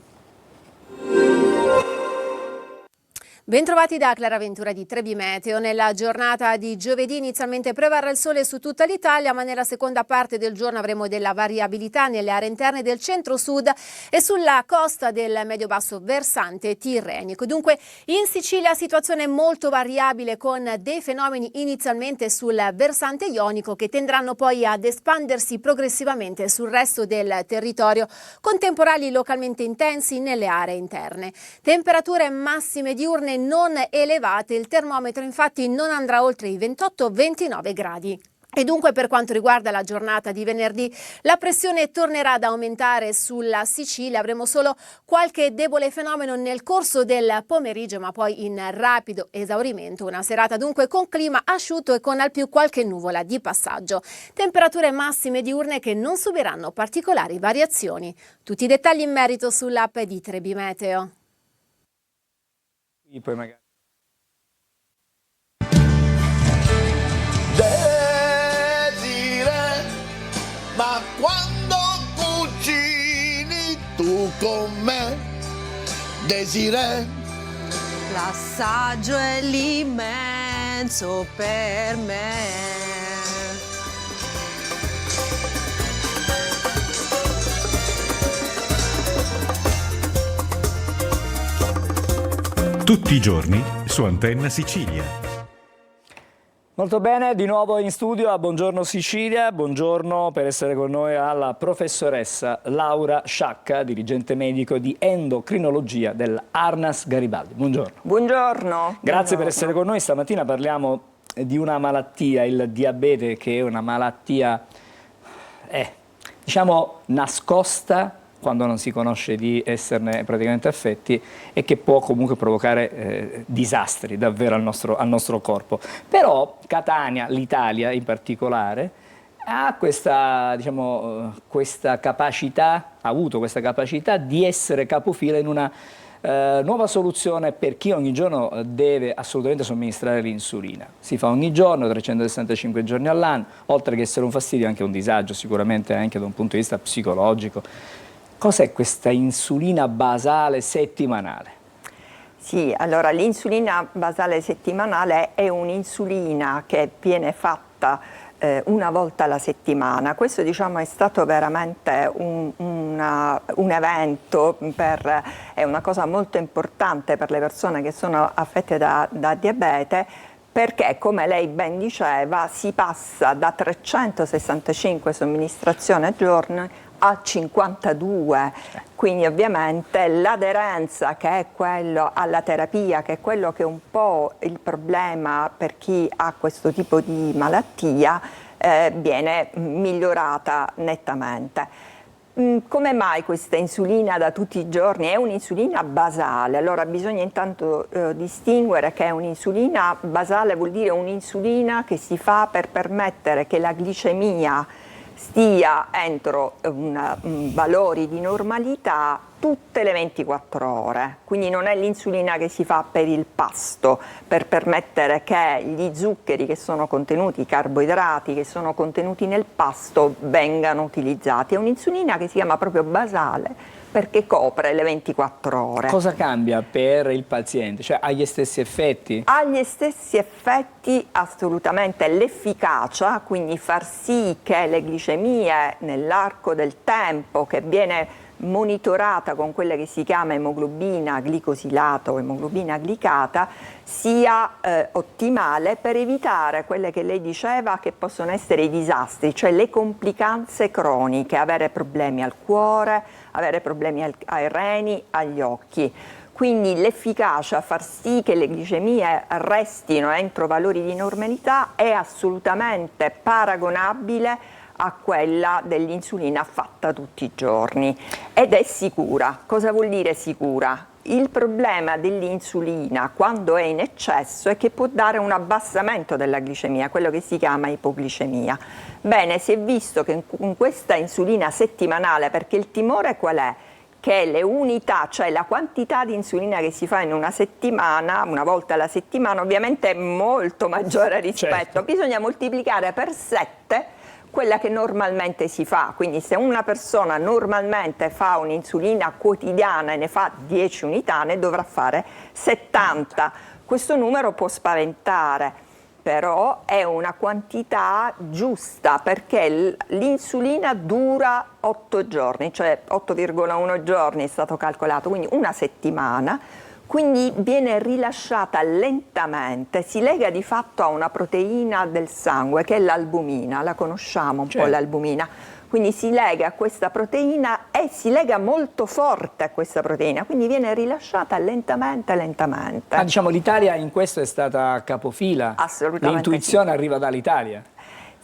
Bentrovati da Clara Ventura di Trebi Meteo. Nella giornata di giovedì inizialmente prevarrà il sole su tutta l'Italia, ma nella seconda parte del giorno avremo della variabilità nelle aree interne del centro-sud e sulla costa del medio-basso versante tirrenico. Dunque in Sicilia situazione molto variabile con dei fenomeni inizialmente sul versante ionico che tenderanno poi ad espandersi progressivamente sul resto del territorio con temporali localmente intensi nelle aree interne. Temperature massime diurne non elevate, il termometro infatti non andrà oltre i 28-29 gradi. E dunque per quanto riguarda la giornata di venerdì la pressione tornerà ad aumentare sulla Sicilia, avremo solo qualche debole fenomeno nel corso del pomeriggio ma poi in rapido esaurimento, una serata dunque con clima asciutto e con al più qualche nuvola di passaggio. Temperature massime diurne che non subiranno particolari variazioni. Tutti i dettagli in merito sull'app di Trebi Meteo. Poi magari. Desiree, ma quando cucini tu con me, Desiree, l'assaggio è l'immenso per me. Tutti i giorni su Antenna Sicilia. Molto bene, di nuovo in studio a Buongiorno Sicilia. Buongiorno per essere con noi alla professoressa Laura Sciacca, dirigente medico di endocrinologia dell'Arnas Garibaldi. Buongiorno. Buongiorno. Grazie per essere con noi. Stamattina parliamo di una malattia, il diabete, che è una malattia, diciamo, nascosta quando non si conosce di esserne praticamente affetti e che può comunque provocare disastri davvero al nostro corpo. Però Catania, l'Italia in particolare, ha questa, diciamo, questa capacità, ha avuto questa capacità di essere capofila in una nuova soluzione per chi ogni giorno deve assolutamente somministrare l'insulina. Si fa ogni giorno, 365 giorni all'anno, oltre che essere un fastidio anche un disagio, sicuramente anche da un punto di vista psicologico. Cos'è questa insulina basale settimanale? Sì, allora l'insulina basale settimanale è un'insulina che viene fatta una volta alla settimana. Questo, diciamo, è stato veramente un evento, è una cosa molto importante per le persone che sono affette da diabete, perché, come lei ben diceva, si passa da 365 somministrazioni al giorno a 52, quindi ovviamente l'aderenza, che è quello alla terapia, che è quello che è un po' il problema per chi ha questo tipo di malattia, viene migliorata nettamente. Come mai questa insulina da tutti i giorni? È un'insulina basale, allora bisogna intanto distinguere che un'insulina basale vuol dire un'insulina che si fa per permettere che la glicemia stia entro valori di normalità tutte le 24 ore, quindi non è l'insulina che si fa per il pasto, per permettere che gli zuccheri che sono contenuti, i carboidrati che sono contenuti nel pasto vengano utilizzati, è un'insulina che si chiama proprio basale perché copre le 24 ore. Cosa cambia per il paziente? Cioè ha gli stessi effetti? Ha gli stessi effetti assolutamente, l'efficacia, quindi far sì che le glicemie nell'arco del tempo, che viene monitorata con quella che si chiama emoglobina glicosilata o emoglobina glicata, sia ottimale per evitare quelle che lei diceva che possono essere i disastri, cioè le complicanze croniche, avere problemi al cuore, avere problemi ai reni, agli occhi. Quindi l'efficacia a far sì che le glicemie restino entro valori di normalità è assolutamente paragonabile a quella dell'insulina fatta tutti i giorni ed è sicura. Cosa vuol dire sicura? Il problema dell'insulina quando è in eccesso è che può dare un abbassamento della glicemia, quello che si chiama ipoglicemia. Bene, si è visto che con questa insulina settimanale, perché il timore qual è? Che le unità, cioè la quantità di insulina che si fa in una settimana, una volta alla settimana, ovviamente è molto maggiore rispetto, bisogna moltiplicare per 7 quella che normalmente si fa. Quindi se una persona normalmente fa un'insulina quotidiana e ne fa 10 unità, ne dovrà fare 70. Questo numero può spaventare, però è una quantità giusta, perché l'insulina dura 8 giorni, cioè 8,1 giorni è stato calcolato, quindi una settimana. Quindi viene rilasciata lentamente, si lega di fatto a una proteina del sangue che è l'albumina, la conosciamo un po' l'albumina, quindi si lega a questa proteina e si lega molto forte a questa proteina, quindi viene rilasciata lentamente. Ma diciamo l'Italia in questo è stata capofila, assolutamente l'intuizione arriva dall'Italia.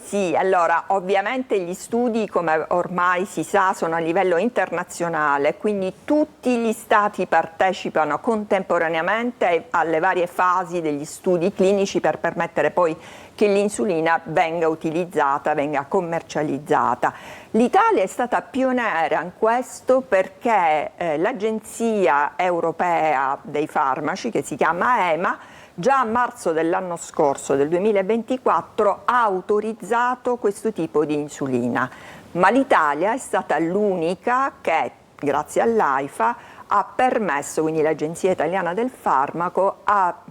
Sì, allora ovviamente gli studi, come ormai si sa, sono a livello internazionale, quindi tutti gli stati partecipano contemporaneamente alle varie fasi degli studi clinici per permettere poi che l'insulina venga utilizzata, venga commercializzata. L'Italia è stata pionera in questo perché l'Agenzia Europea dei Farmaci, che si chiama EMA, già a marzo dell'anno scorso, del 2024, ha autorizzato questo tipo di insulina, ma l'Italia è stata l'unica che, grazie all'AIFA, ha permesso, quindi l'Agenzia Italiana del Farmaco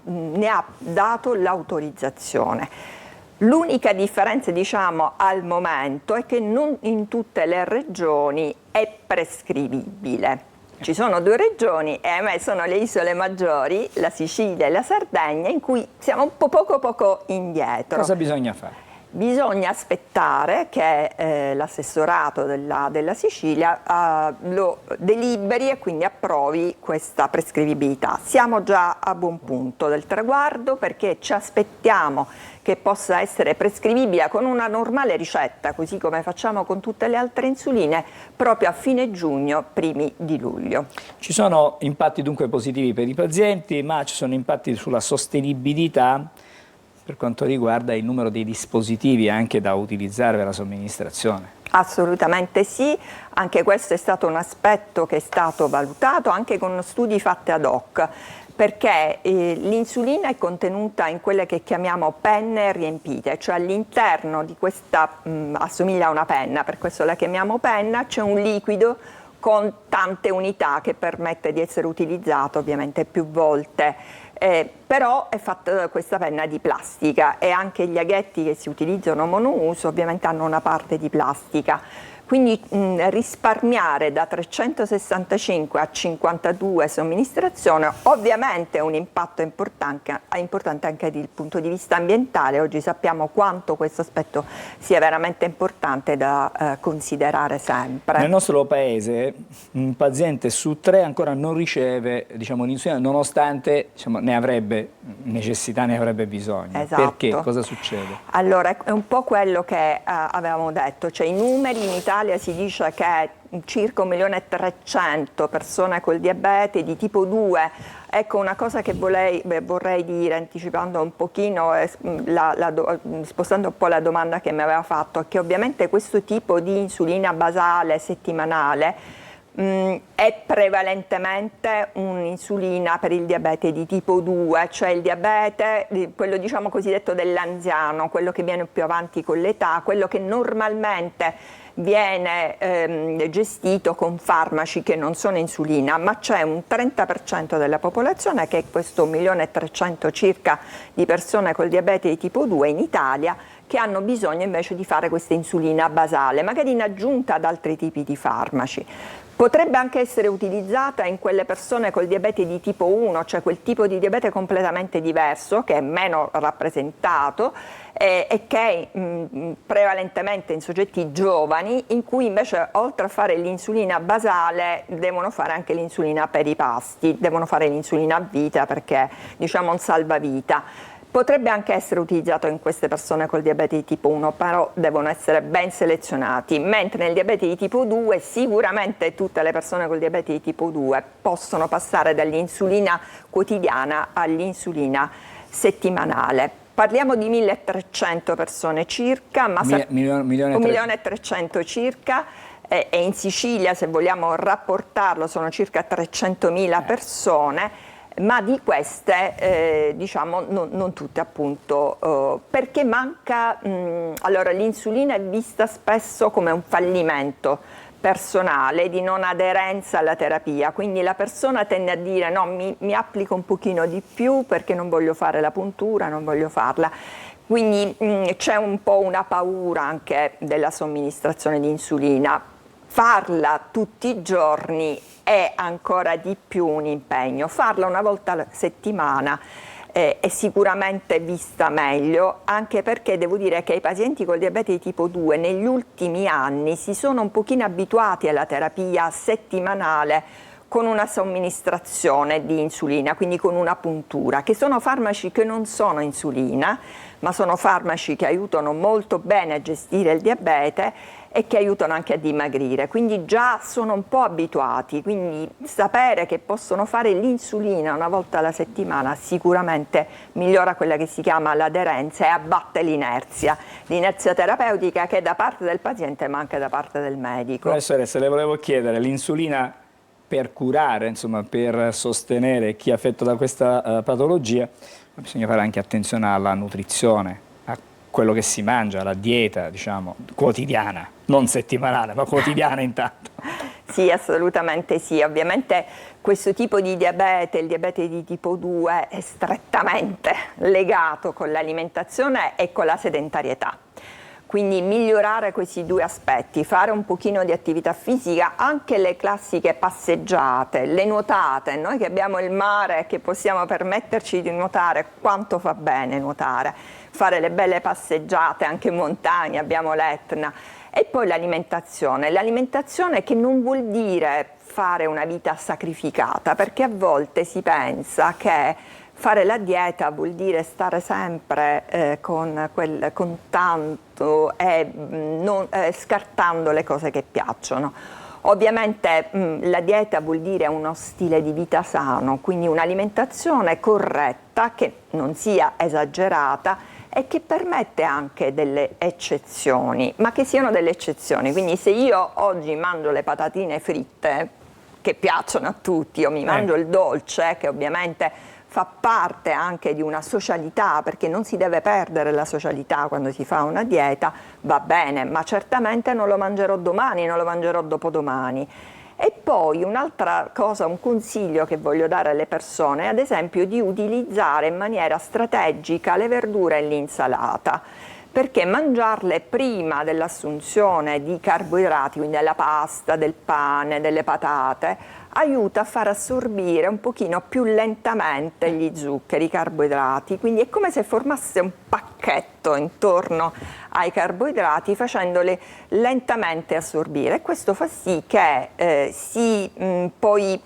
ne ha dato l'autorizzazione. L'unica differenza, diciamo, al momento è che non in tutte le regioni è prescrivibile. Ci sono 2 regioni, e ahimè sono le isole maggiori, la Sicilia e la Sardegna, in cui siamo un po' poco indietro. Cosa bisogna fare? Bisogna aspettare che l'assessorato della Sicilia lo deliberi e quindi approvi questa prescrivibilità. Siamo già a buon punto del traguardo, perché ci aspettiamo che possa essere prescrivibile con una normale ricetta, così come facciamo con tutte le altre insuline, proprio a fine giugno, primi di luglio. Ci sono impatti dunque positivi per i pazienti, ma ci sono impatti sulla sostenibilità per quanto riguarda il numero dei dispositivi anche da utilizzare per la somministrazione. Assolutamente sì, anche questo è stato un aspetto che è stato valutato anche con studi fatti ad hoc, perché l'insulina è contenuta in quelle che chiamiamo penne riempite, cioè all'interno di questa, assomiglia a una penna, per questo la chiamiamo penna, c'è un liquido con tante unità che permette di essere utilizzato ovviamente più volte. Però è fatta da questa penna di plastica e anche gli aghetti che si utilizzano monouso ovviamente hanno una parte di plastica. Quindi risparmiare da 365 a 52 somministrazioni ovviamente è un impatto importante anche dal punto di vista ambientale. Oggi sappiamo quanto questo aspetto sia veramente importante da considerare sempre. Nel nostro paese un paziente su 3 ancora non riceve, diciamo, un'insulina, nonostante, diciamo, ne avrebbe necessità, ne avrebbe bisogno. Esatto. Perché? Cosa succede? Allora, è un po' quello che avevamo detto, cioè i numeri in Italia si dice che circa 1.300.000 persone col diabete di tipo 2. Ecco, una cosa che vorrei dire, anticipando un pochino, spostando un po' la domanda che mi aveva fatto, è che ovviamente questo tipo di insulina basale settimanale è prevalentemente un'insulina per il diabete di tipo 2, cioè il diabete, quello diciamo cosiddetto dell'anziano, quello che viene più avanti con l'età, quello che normalmente viene gestito con farmaci che non sono insulina, ma c'è un 30% della popolazione, che è questo 1.300.000 circa di persone col diabete di tipo 2 in Italia, che hanno bisogno invece di fare questa insulina basale, magari in aggiunta ad altri tipi di farmaci. Potrebbe anche essere utilizzata in quelle persone col diabete di tipo 1, cioè quel tipo di diabete completamente diverso, che è meno rappresentato e che è prevalentemente in soggetti giovani, in cui invece oltre a fare l'insulina basale devono fare anche l'insulina per i pasti, devono fare l'insulina a vita perché diciamo un salvavita. Potrebbe anche essere utilizzato in queste persone col diabete di tipo 1, però devono essere ben selezionati, mentre nel diabete di tipo 2 sicuramente tutte le persone col diabete di tipo 2 possono passare dall'insulina quotidiana all'insulina settimanale. Parliamo di 1.300 persone circa, ma 1.300.000 circa, e in Sicilia, se vogliamo rapportarlo, sono circa 300.000 persone, ma di queste diciamo non tutte, appunto, perché manca, allora l'insulina è vista spesso come un fallimento personale di non aderenza alla terapia, quindi la persona tende a dire no, mi applico un pochino di più perché non voglio fare la puntura, non voglio farla. Quindi c'è un po' una paura anche della somministrazione di insulina. Farla tutti i giorni è ancora di più un impegno. Farla una volta a settimana è sicuramente vista meglio, anche perché devo dire che i pazienti col diabete di tipo 2 negli ultimi anni si sono un pochino abituati alla terapia settimanale con una somministrazione di insulina, quindi con una puntura, che sono farmaci che non sono insulina, ma sono farmaci che aiutano molto bene a gestire il diabete e che aiutano anche a dimagrire, quindi già sono un po' abituati, quindi sapere che possono fare l'insulina una volta alla settimana sicuramente migliora quella che si chiama l'aderenza e abbatte l'inerzia terapeutica, che è da parte del paziente ma anche da parte del medico. Professoressa, le volevo chiedere, l'insulina per curare, insomma, per sostenere chi è affetto da questa patologia, bisogna fare anche attenzione alla nutrizione, a quello che si mangia, alla dieta, diciamo, quotidiana, non settimanale, ma quotidiana intanto. Sì, assolutamente sì. Ovviamente questo tipo di diabete, il diabete di tipo 2, è strettamente legato con l'alimentazione e con la sedentarietà. Quindi migliorare questi due aspetti, fare un pochino di attività fisica, anche le classiche passeggiate, le nuotate, noi che abbiamo il mare, che possiamo permetterci di nuotare, quanto fa bene nuotare, fare le belle passeggiate anche in montagna, abbiamo l'Etna. E poi l'alimentazione che non vuol dire fare una vita sacrificata, perché a volte si pensa che fare la dieta vuol dire stare sempre con tanto e scartando le cose che piacciono. Ovviamente la dieta vuol dire uno stile di vita sano, quindi un'alimentazione corretta che non sia esagerata e che permette anche delle eccezioni, ma che siano delle eccezioni. Quindi se io oggi mangio le patatine fritte, che piacciono a tutti, o mi mangio il dolce, che ovviamente fa parte anche di una socialità, perché non si deve perdere la socialità quando si fa una dieta, va bene, ma certamente non lo mangerò domani, non lo mangerò dopodomani. E poi un'altra cosa, un consiglio che voglio dare alle persone è ad esempio di utilizzare in maniera strategica le verdure e l'insalata, perché mangiarle prima dell'assunzione di carboidrati, quindi della pasta, del pane, delle patate, aiuta a far assorbire un pochino più lentamente gli zuccheri, i carboidrati, quindi è come se formasse un pacchetto intorno ai carboidrati facendoli lentamente assorbire, e questo fa sì che poi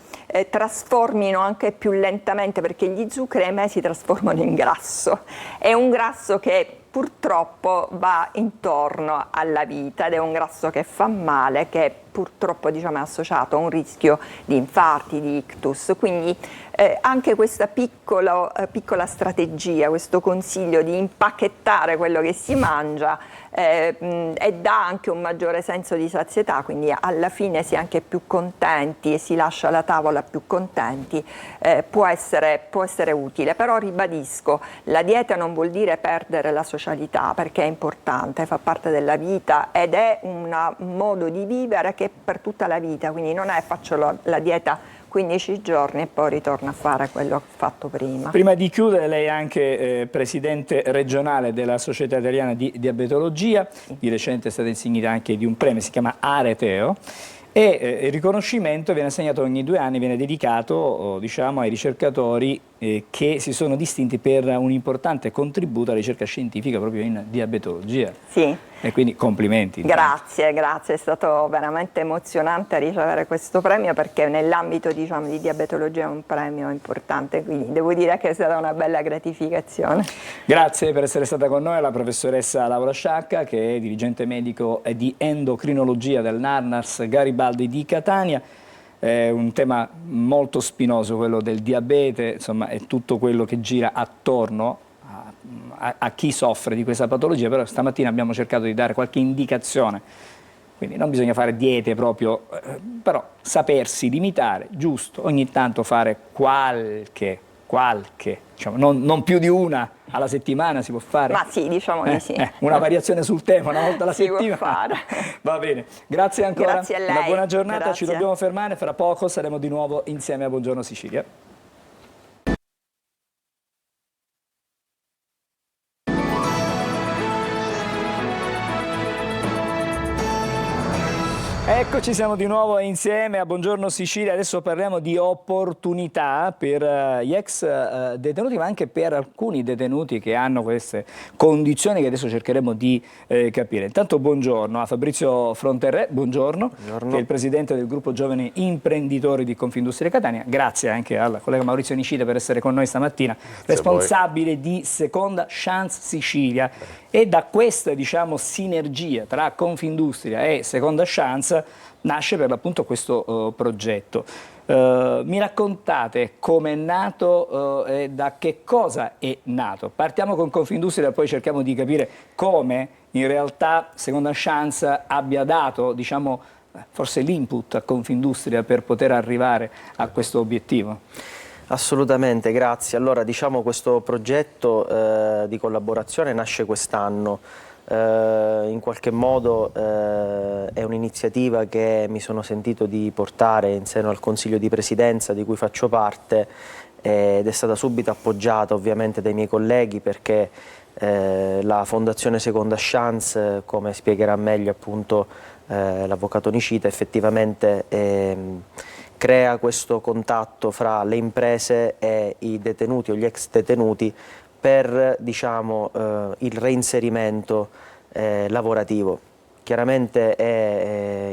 trasformino anche più lentamente, perché gli zuccheri si trasformano in grasso, è un grasso che purtroppo va intorno alla vita ed è un grasso che fa male, che purtroppo è associato a un rischio di infarti, di ictus. Quindi anche questa piccola strategia, questo consiglio di impacchettare quello che si mangia e dà anche un maggiore senso di sazietà, quindi alla fine si è anche più contenti e si lascia la tavola più contenti, può essere utile. Però ribadisco, la dieta non vuol dire perdere la socialità, perché è importante, fa parte della vita ed è un modo di vivere che è per tutta la vita, quindi non è faccio la dieta 15 giorni e poi ritorno a fare quello che ho fatto prima. Prima di chiudere, lei è anche presidente regionale della Società Italiana di Diabetologia, di recente è stata insignita anche di un premio, si chiama Areteo, e il riconoscimento viene assegnato ogni 2 anni, viene dedicato ai ricercatori che si sono distinti per un importante contributo alla ricerca scientifica proprio in diabetologia. Sì. E quindi complimenti. Grazie, è stato veramente emozionante ricevere questo premio, perché nell'ambito, diciamo, di diabetologia è un premio importante, quindi devo dire che è stata una bella gratificazione. Grazie per essere stata con noi la professoressa Laura Sciacca, che è dirigente medico di endocrinologia del NARNAS Garibaldi di Catania. È un tema molto spinoso quello del diabete, insomma è tutto quello che gira attorno a chi soffre di questa patologia, però stamattina abbiamo cercato di dare qualche indicazione, quindi non bisogna fare diete proprio, però sapersi limitare, giusto, ogni tanto fare qualche diciamo, non più di una alla settimana si può fare? Ma sì, diciamo di sì. Una variazione sul tema, una volta alla si settimana. può fare. Va bene, grazie ancora, Grazie a lei. una buona giornata, Grazie. Ci dobbiamo fermare, fra poco saremo di nuovo insieme a Buongiorno Sicilia. Eccoci, siamo di nuovo insieme a Buongiorno Sicilia. Adesso parliamo di opportunità per gli ex detenuti, ma anche per alcuni detenuti che hanno queste condizioni che adesso cercheremo di capire. Intanto buongiorno a Fabrizio Fronterre, buongiorno, che è il presidente del gruppo Giovani Imprenditori di Confindustria Catania. Grazie anche al collega Maurizio Nicita per essere con noi stamattina, responsabile di Seconda Chance Sicilia. E da questa, diciamo, sinergia tra Confindustria e Seconda Chance nasce per l'appunto questo progetto. Mi raccontate come è nato e da che cosa è nato? Partiamo con Confindustria e poi cerchiamo di capire come in realtà Seconda Chance abbia dato, diciamo, forse l'input a Confindustria per poter arrivare a questo obiettivo. Assolutamente, grazie. Allora, diciamo, questo progetto di collaborazione nasce quest'anno. In qualche modo è un'iniziativa che mi sono sentito di portare in seno al Consiglio di Presidenza di cui faccio parte, ed è stata subito appoggiata ovviamente dai miei colleghi, perché la Fondazione Seconda Chance, come spiegherà meglio appunto l'avvocato Nicita, effettivamente crea questo contatto fra le imprese e i detenuti o gli ex detenuti per, diciamo, il reinserimento lavorativo. Chiaramente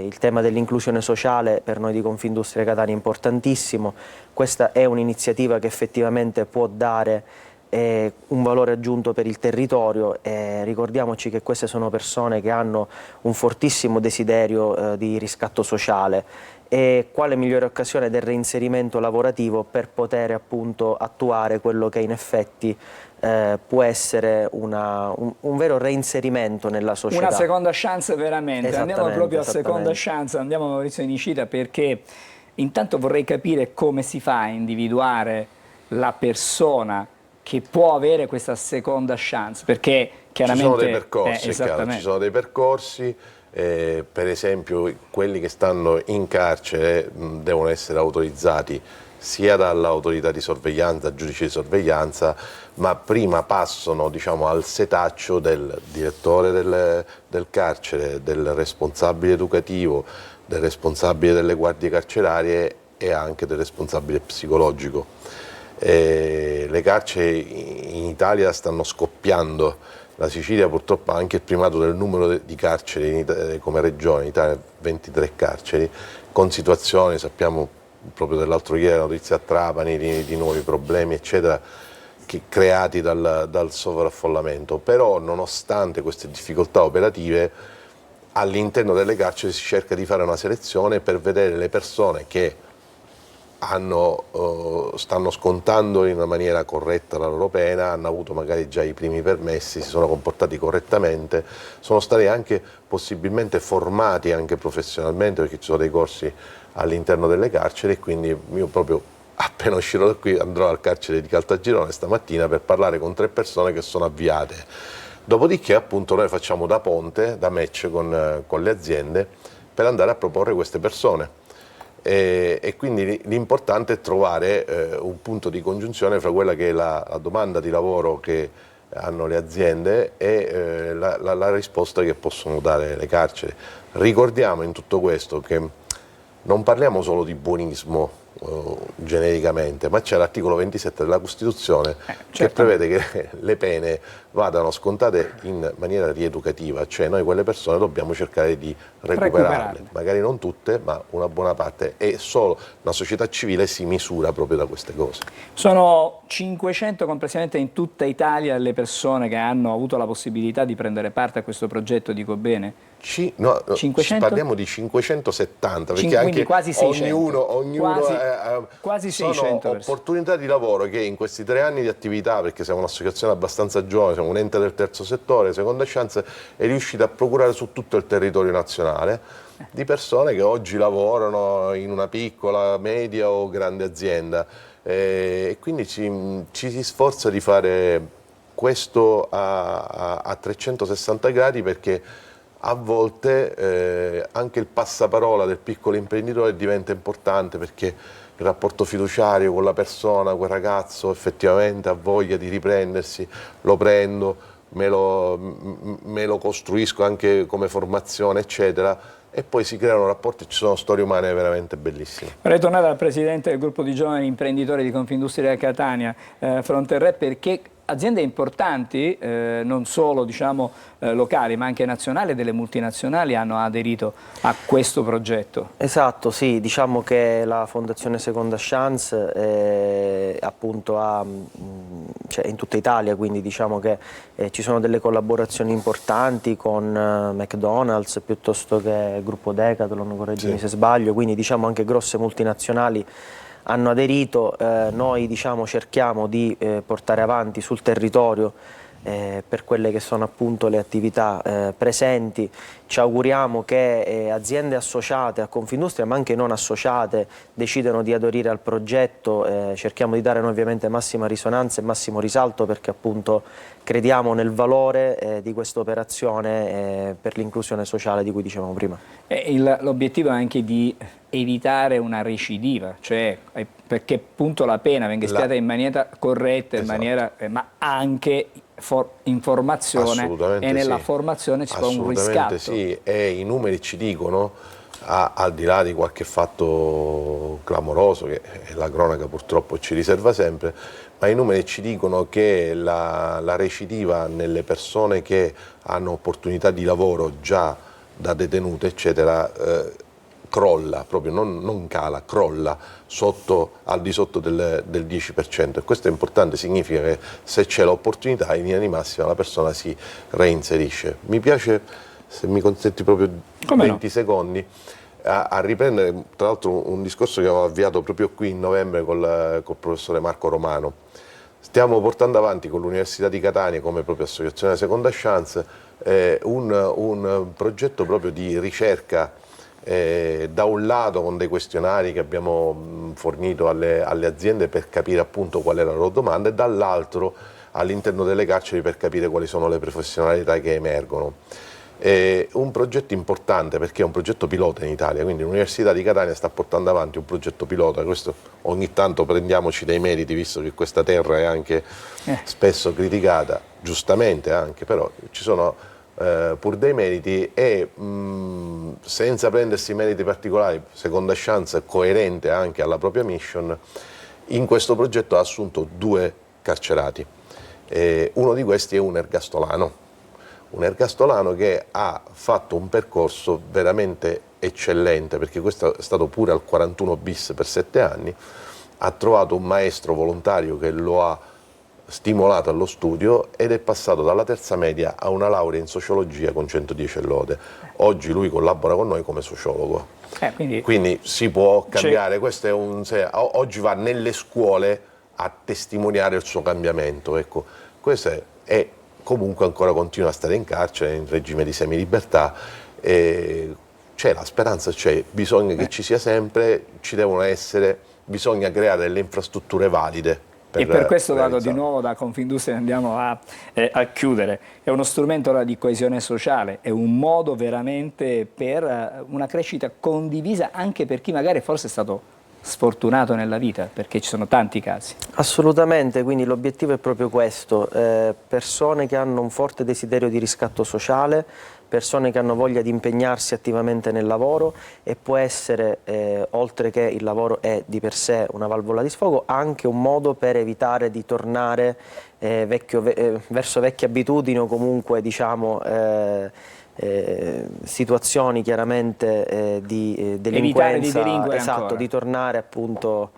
il tema dell'inclusione sociale per noi di Confindustria Catania è importantissimo. Questa è un'iniziativa che effettivamente può dare un valore aggiunto per il territorio. Ricordiamoci che queste sono persone che hanno un fortissimo desiderio di riscatto sociale, e quale migliore occasione del reinserimento lavorativo per poter appunto attuare quello che in effetti può essere un vero reinserimento nella società. Una seconda chance veramente. Andiamo proprio a Seconda Chance, andiamo a Maurizio Nicita, perché intanto vorrei capire come si fa a individuare la persona che può avere questa seconda chance, perché chiaramente ci sono dei percorsi, ci sono dei percorsi. Per esempio quelli che stanno in carcere devono essere autorizzati sia dall'autorità di sorveglianza, giudice di sorveglianza, ma prima passano, diciamo, al setaccio del direttore del carcere, del responsabile educativo, del responsabile delle guardie carcerarie e anche del responsabile psicologico. Le carceri in Italia stanno scoppiando. La Sicilia purtroppo ha anche il primato del numero di carceri come regione, in Italia 23 carceri, con situazioni, sappiamo proprio dell'altro ieri la notizia a Trapani di nuovi problemi eccetera, creati dal sovraffollamento. Però nonostante queste difficoltà operative, all'interno delle carceri si cerca di fare una selezione per vedere le persone che stanno scontando in una maniera corretta la loro pena, hanno avuto magari già i primi permessi, si sono comportati correttamente, sono stati anche possibilmente formati anche professionalmente, perché ci sono dei corsi all'interno delle carceri, e quindi io proprio appena uscirò da qui andrò al carcere di Caltagirone stamattina per parlare con 3 persone che sono avviate. Dopodiché appunto noi facciamo da ponte, da match con le aziende per andare a proporre queste persone. E quindi l'importante è trovare un punto di congiunzione fra quella che è la domanda di lavoro che hanno le aziende e la risposta che possono dare le carceri. Ricordiamo in tutto questo che non parliamo solo di buonismo genericamente, ma c'è l'articolo 27 della Costituzione che prevede che le pene vadano scontate in maniera rieducativa, cioè noi quelle persone dobbiamo cercare di recuperarle, magari non tutte, ma una buona parte, e solo una società civile si misura proprio da queste cose. Sono 500 complessivamente in tutta Italia le persone che hanno avuto la possibilità di prendere parte a questo progetto, dico bene? No, 500? parliamo di 570, perché anche quasi 600. ognuno quasi sono 600 opportunità di lavoro che in questi 3 anni di attività, perché siamo un'associazione abbastanza giovane, siamo un ente del terzo settore, Seconda Chance è riuscita a procurare su tutto il territorio nazionale di persone che oggi lavorano in una piccola, media o grande azienda, e quindi ci si sforza di fare questo a 360 gradi, perché a volte anche il passaparola del piccolo imprenditore diventa importante, perché il rapporto fiduciario con la persona, quel ragazzo effettivamente ha voglia di riprendersi, lo prendo, me lo costruisco anche come formazione, eccetera, e poi si creano rapporti, ci sono storie umane veramente bellissime. Vorrei tornare al presidente del gruppo di giovani imprenditori di Confindustria Catania, Fronterre, perché aziende importanti, non solo locali ma anche nazionali, delle multinazionali hanno aderito a questo progetto. Esatto, sì, diciamo che la Fondazione Seconda Chance appunto cioè in tutta Italia, quindi diciamo che ci sono delle collaborazioni importanti con McDonald's piuttosto che Gruppo Decathlon, correggimi se sbaglio, quindi diciamo anche grosse multinazionali hanno aderito. Noi cerchiamo di portare avanti sul territorio per quelle che sono appunto le attività presenti. Ci auguriamo che aziende associate a Confindustria, ma anche non associate, decidano di aderire al progetto. Cerchiamo di dare noi ovviamente massima risonanza e massimo risalto, perché appunto crediamo nel valore di questa operazione per l'inclusione sociale di cui dicevamo prima. L'obiettivo è anche di evitare una recidiva, cioè perché appunto la pena venga espiata in maniera corretta, in maniera, ma anche informazione, e nella formazione ci può un riscatto. Sì, e i numeri ci dicono, al di là di qualche fatto clamoroso che la cronaca purtroppo ci riserva sempre, ma i numeri ci dicono che la recidiva nelle persone che hanno opportunità di lavoro già da detenute, eccetera, crolla, proprio non cala, crolla al di sotto del 10%, e questo è importante, significa che se c'è l'opportunità in linea di massima la persona si reinserisce. Mi piace, se mi consenti proprio 20 secondi, a riprendere tra l'altro un discorso che avevo avviato proprio qui in novembre col professore Marco Romano. Stiamo portando avanti con l'Università di Catania, come proprio associazione Seconda Chance, un progetto proprio di ricerca, da un lato con dei questionari che abbiamo fornito alle aziende per capire appunto qual è la loro domanda, e dall'altro all'interno delle carceri per capire quali sono le professionalità che emergono. È un progetto importante perché è un progetto pilota in Italia, quindi l'Università di Catania sta portando avanti un progetto pilota. Questo ogni tanto prendiamoci dei meriti, visto che questa terra è anche spesso criticata, giustamente anche, però ci sono pur dei meriti, e senza prendersi meriti particolari, Seconda Chance è coerente anche alla propria mission. In questo progetto ha assunto 2 carcerati, uno di questi è un ergastolano che ha fatto un percorso veramente eccellente, perché questo è stato pure al 41 bis per 7 anni, ha trovato un maestro volontario che lo ha stimolato allo studio ed è passato dalla terza media a una laurea in sociologia con 110 lode. Oggi lui collabora con noi come sociologo. Quindi si può cambiare, questo è oggi va nelle scuole a testimoniare il suo cambiamento. Ecco, questo è comunque ancora continua a stare in carcere in regime di semilibertà. C'è la speranza, bisogna che ci sia sempre, ci devono essere, bisogna creare delle infrastrutture valide. E per questo vado di nuovo da Confindustria e andiamo a chiudere. È uno strumento di coesione sociale, è un modo veramente per una crescita condivisa anche per chi magari forse è stato sfortunato nella vita, perché ci sono tanti casi. Assolutamente, quindi l'obiettivo è proprio questo, persone che hanno un forte desiderio di riscatto sociale, persone che hanno voglia di impegnarsi attivamente nel lavoro, e può essere, oltre che il lavoro è di per sé una valvola di sfogo, anche un modo per evitare di tornare verso vecchie abitudini o comunque diciamo situazioni chiaramente di delinquenza, evitare di delinquere esatto, ancora. di tornare appunto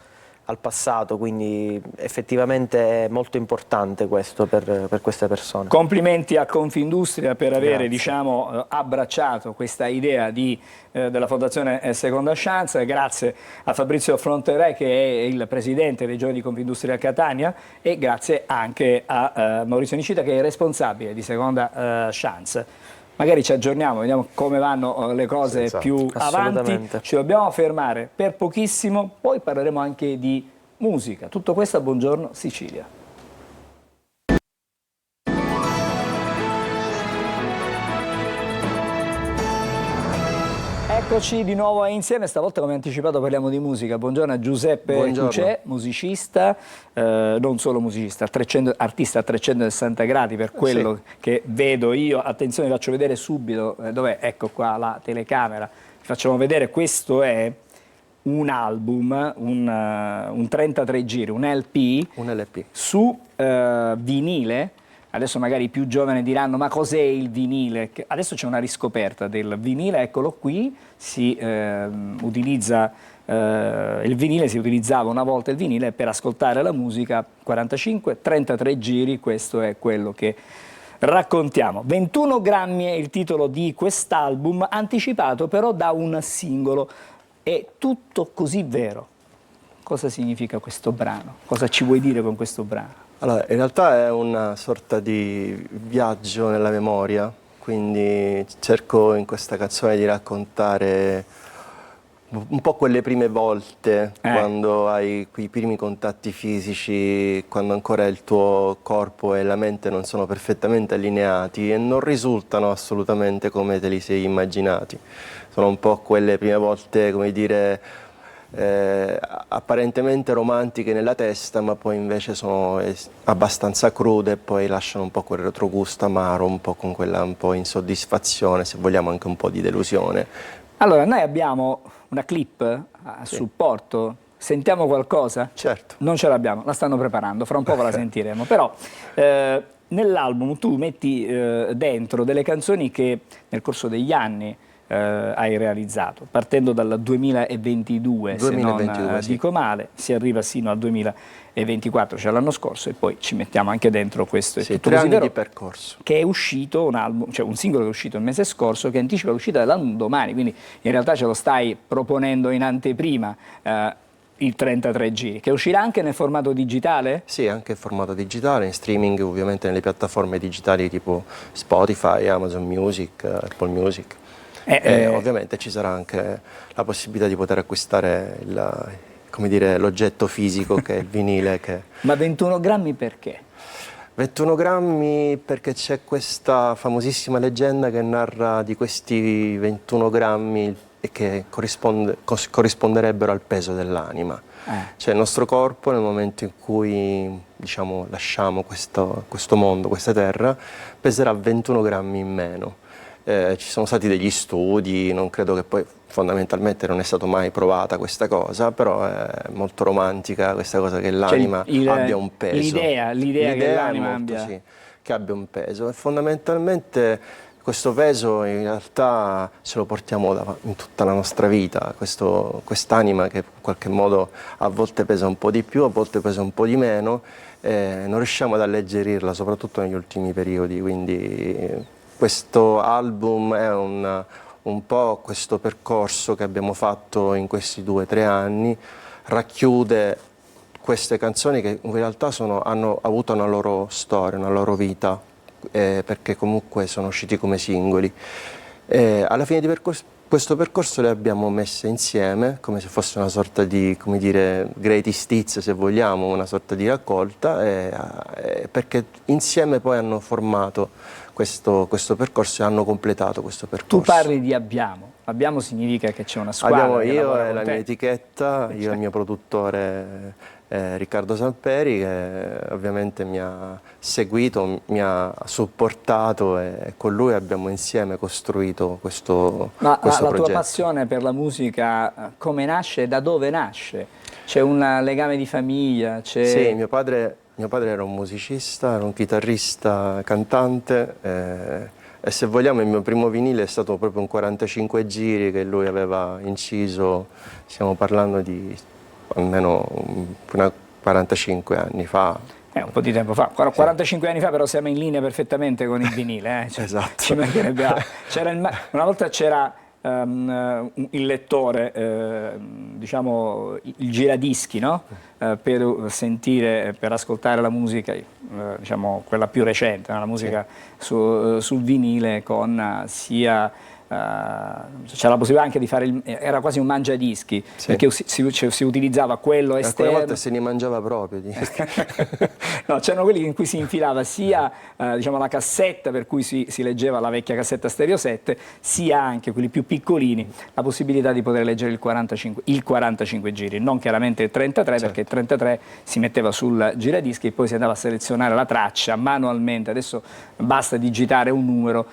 al passato, quindi effettivamente è molto importante questo per queste persone. Complimenti a Confindustria per avere Grazie. abbracciato questa idea della Fondazione Seconda Chance, grazie a Fabrizio Fronterè che è il presidente dei giovani di Confindustria Catania, e grazie anche a Maurizio Nicita che è responsabile di Seconda Chance. Magari ci aggiorniamo, vediamo come vanno le cose più avanti. Ci dobbiamo fermare per pochissimo, poi parleremo anche di musica. Tutto questo a Buongiorno Sicilia. Eccoci di nuovo insieme, stavolta come anticipato parliamo di musica. Buongiorno a Giuseppe Cucè, musicista, non solo musicista, artista a 360 gradi per quello che vedo io. Attenzione, vi faccio vedere subito, dov'è? Ecco qua la telecamera, vi facciamo vedere, questo è un album, un 33 giri, un LP, su vinile. Adesso magari i più giovani diranno ma cos'è il vinile? Adesso c'è una riscoperta del vinile, eccolo qui, si utilizza il vinile, si utilizzava una volta il vinile per ascoltare la musica, 45-33 giri, questo è quello che raccontiamo. 21 grammi è il titolo di quest'album, anticipato però da un singolo. È tutto così vero. Cosa significa questo brano? Cosa ci vuoi dire con questo brano? Allora, in realtà è una sorta di viaggio nella memoria, quindi cerco in questa canzone di raccontare un po' quelle prime volte, quando hai quei primi contatti fisici, quando ancora il tuo corpo e la mente non sono perfettamente allineati e non risultano assolutamente come te li sei immaginati. Sono un po' quelle prime volte, come dire, apparentemente romantiche nella testa, ma poi invece sono abbastanza crude e poi lasciano un po' quel retrogusto amaro, un po' con quella un po' insoddisfazione, se vogliamo anche un po' di delusione. Allora, noi abbiamo una clip a supporto, sentiamo qualcosa? Certo. Non ce l'abbiamo, la stanno preparando, fra un po' la sentiremo, però nell'album tu metti dentro delle canzoni che nel corso degli anni hai realizzato, partendo dal 2022, se non dico male, si arriva sino al 2024, cioè l'anno scorso, e poi ci mettiamo anche dentro questo. È tutto 3 così anni vero, di percorso. che è uscito un album, cioè un singolo che è uscito il mese scorso, che anticipa l'uscita dell'album domani, quindi in realtà ce lo stai proponendo in anteprima, il 33 giri, che uscirà anche nel formato digitale? Sì, anche in formato digitale, in streaming, ovviamente nelle piattaforme digitali tipo Spotify, Amazon Music, Apple Music. Ovviamente ci sarà anche la possibilità di poter acquistare l'oggetto fisico che è il vinile. Ma 21 grammi perché? 21 grammi perché c'è questa famosissima leggenda che narra di questi 21 grammi e che corrisponderebbero al peso dell'anima. Cioè il nostro corpo nel momento in cui diciamo, lasciamo questo mondo, questa terra, peserà 21 grammi in meno. Ci sono stati degli studi, non credo che poi fondamentalmente non è stata mai provata questa cosa, però è molto romantica questa cosa che l'anima abbia un peso. L'idea che l'anima abbia... Sì, che abbia un peso. E fondamentalmente questo peso in realtà ce lo portiamo in tutta la nostra vita, quest'anima che in qualche modo a volte pesa un po' di più, a volte pesa un po' di meno, non riusciamo ad alleggerirla, soprattutto negli ultimi periodi, quindi... Questo album è un po' questo percorso che abbiamo fatto in questi 2 o 3 anni, racchiude queste canzoni che in realtà hanno avuto una loro storia, una loro vita, perché comunque sono usciti come singoli. Alla fine di questo percorso le abbiamo messe insieme, come se fosse una sorta di, come dire, greatest hits, se vogliamo, una sorta di raccolta, perché insieme poi hanno formato questo percorso e hanno completato questo percorso. Tu parli di abbiamo. abbiamo significa che c'è una squadra. Abbiamo che io lavora e con la te. mia etichetta, io e il mio produttore Riccardo Samperi, che ovviamente mi ha seguito, mi ha supportato e con lui abbiamo insieme costruito questo Ma progetto. la tua passione per la musica come nasce? Da dove nasce? C'è un legame di famiglia? Sì, mio padre era un musicista, era un chitarrista, cantante e se vogliamo il mio primo vinile è stato proprio un 45 giri che lui aveva inciso, stiamo parlando di almeno 45 anni fa. Un po' di tempo fa, 45 anni fa, però siamo in linea perfettamente con il vinile. Cioè, esatto. Ci mancherebbe altro. Una volta c'era il lettore, diciamo il giradischi, no? Per sentire, per ascoltare la musica, diciamo quella più recente, no? La musica sul vinile con sia... c'era la possibilità anche di fare era quasi un mangiadischi, perché si utilizzava quello esterno. Alcune volte se ne mangiava proprio. No, c'erano quelli in cui si infilava sia diciamo, la cassetta per cui si leggeva la vecchia cassetta stereo 7, sia anche quelli più piccolini la possibilità di poter leggere il 45 giri, non chiaramente il 33, perché il 33 si metteva sul giradischi e poi si andava a selezionare la traccia manualmente. Adesso basta digitare un numero,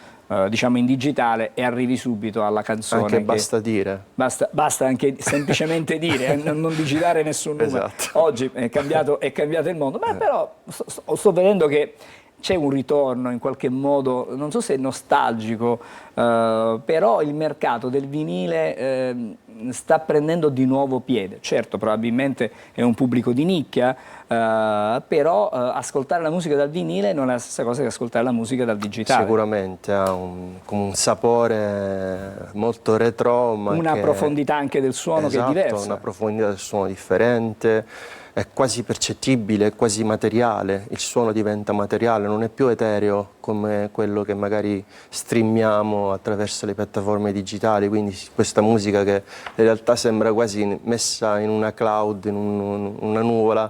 diciamo in digitale, e arrivi subito alla canzone. Anche basta dire. Basta anche semplicemente dire, non digitare nessun numero. Esatto. Oggi è cambiato il mondo, ma però sto vedendo che c'è un ritorno in qualche modo, non so se è nostalgico, però il mercato del vinile sta prendendo di nuovo piede. Certo, probabilmente è un pubblico di nicchia, però ascoltare la musica dal vinile non è la stessa cosa che ascoltare la musica dal digitale. Sicuramente ha un sapore molto retro, ma una profondità anche del suono che è diversa. Una profondità del suono differente, è quasi percettibile, è quasi materiale, il suono diventa materiale, non è più etereo come quello che magari streamiamo attraverso le piattaforme digitali, quindi questa musica che in realtà sembra quasi messa in una cloud, in una nuvola,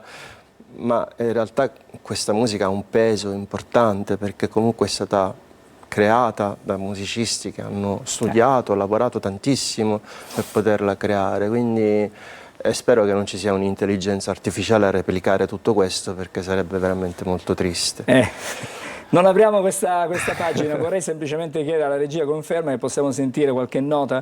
ma in realtà questa musica ha un peso importante perché comunque è stata creata da musicisti che hanno studiato, lavorato tantissimo per poterla creare, quindi spero che non ci sia un'intelligenza artificiale a replicare tutto questo, perché sarebbe veramente molto triste. Non apriamo questa pagina, vorrei semplicemente chiedere alla regia conferma che possiamo sentire qualche nota?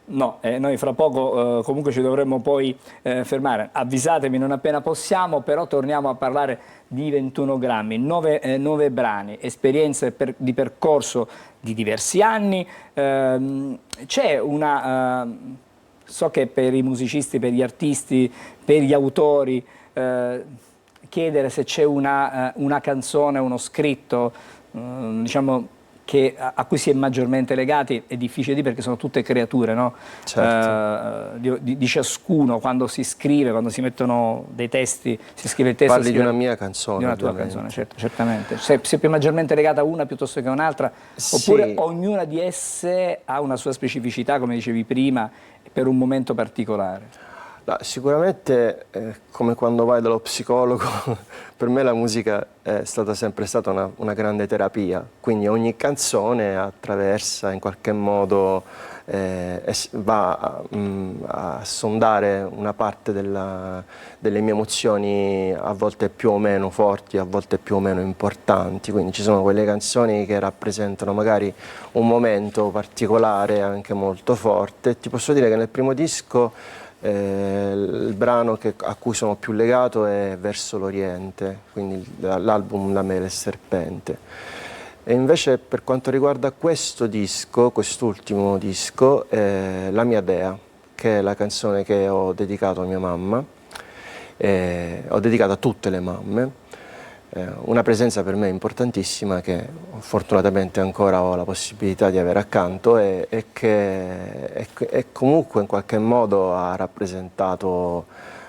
No, noi fra poco comunque ci dovremmo poi fermare. Avvisatemi non appena possiamo, però torniamo a parlare di 21 grammi, 9 brani, esperienze di percorso di diversi anni. C'è una... So che per i musicisti, per gli artisti, per gli autori, chiedere se c'è una canzone, uno scritto, diciamo, a cui si è maggiormente legati è difficile dire perché sono tutte creature, no? Certo. Di ciascuno, quando si scrive, quando si mettono dei testi, si scrive il testo. Parli di una mia canzone. Di una tua canzone, certamente. Se è più maggiormente legata a una piuttosto che a un'altra, oppure ognuna di esse ha una sua specificità, come dicevi prima, per un momento particolare? Sicuramente, come quando vai dallo psicologo, per me la musica è sempre stata una grande terapia, quindi ogni canzone attraversa in qualche modo, va a sondare una parte delle mie emozioni, a volte più o meno forti, a volte più o meno importanti, quindi ci sono quelle canzoni che rappresentano magari un momento particolare, anche molto forte. Ti posso dire che nel primo disco il brano a cui sono più legato è Verso l'Oriente, quindi l'album La mela e il serpente. E invece per quanto riguarda questo disco, quest'ultimo disco, La mia dea, che è la canzone che ho dedicato a mia mamma, ho dedicato a tutte le mamme, una presenza per me importantissima che fortunatamente ancora ho la possibilità di avere accanto e che comunque in qualche modo ha rappresentato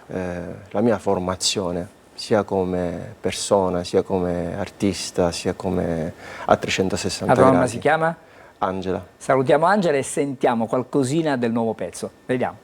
la mia formazione, sia come persona, sia come artista, sia come a 360 gradi. La donna si chiama? Angela. Salutiamo Angela e sentiamo qualcosina del nuovo pezzo. Vediamo.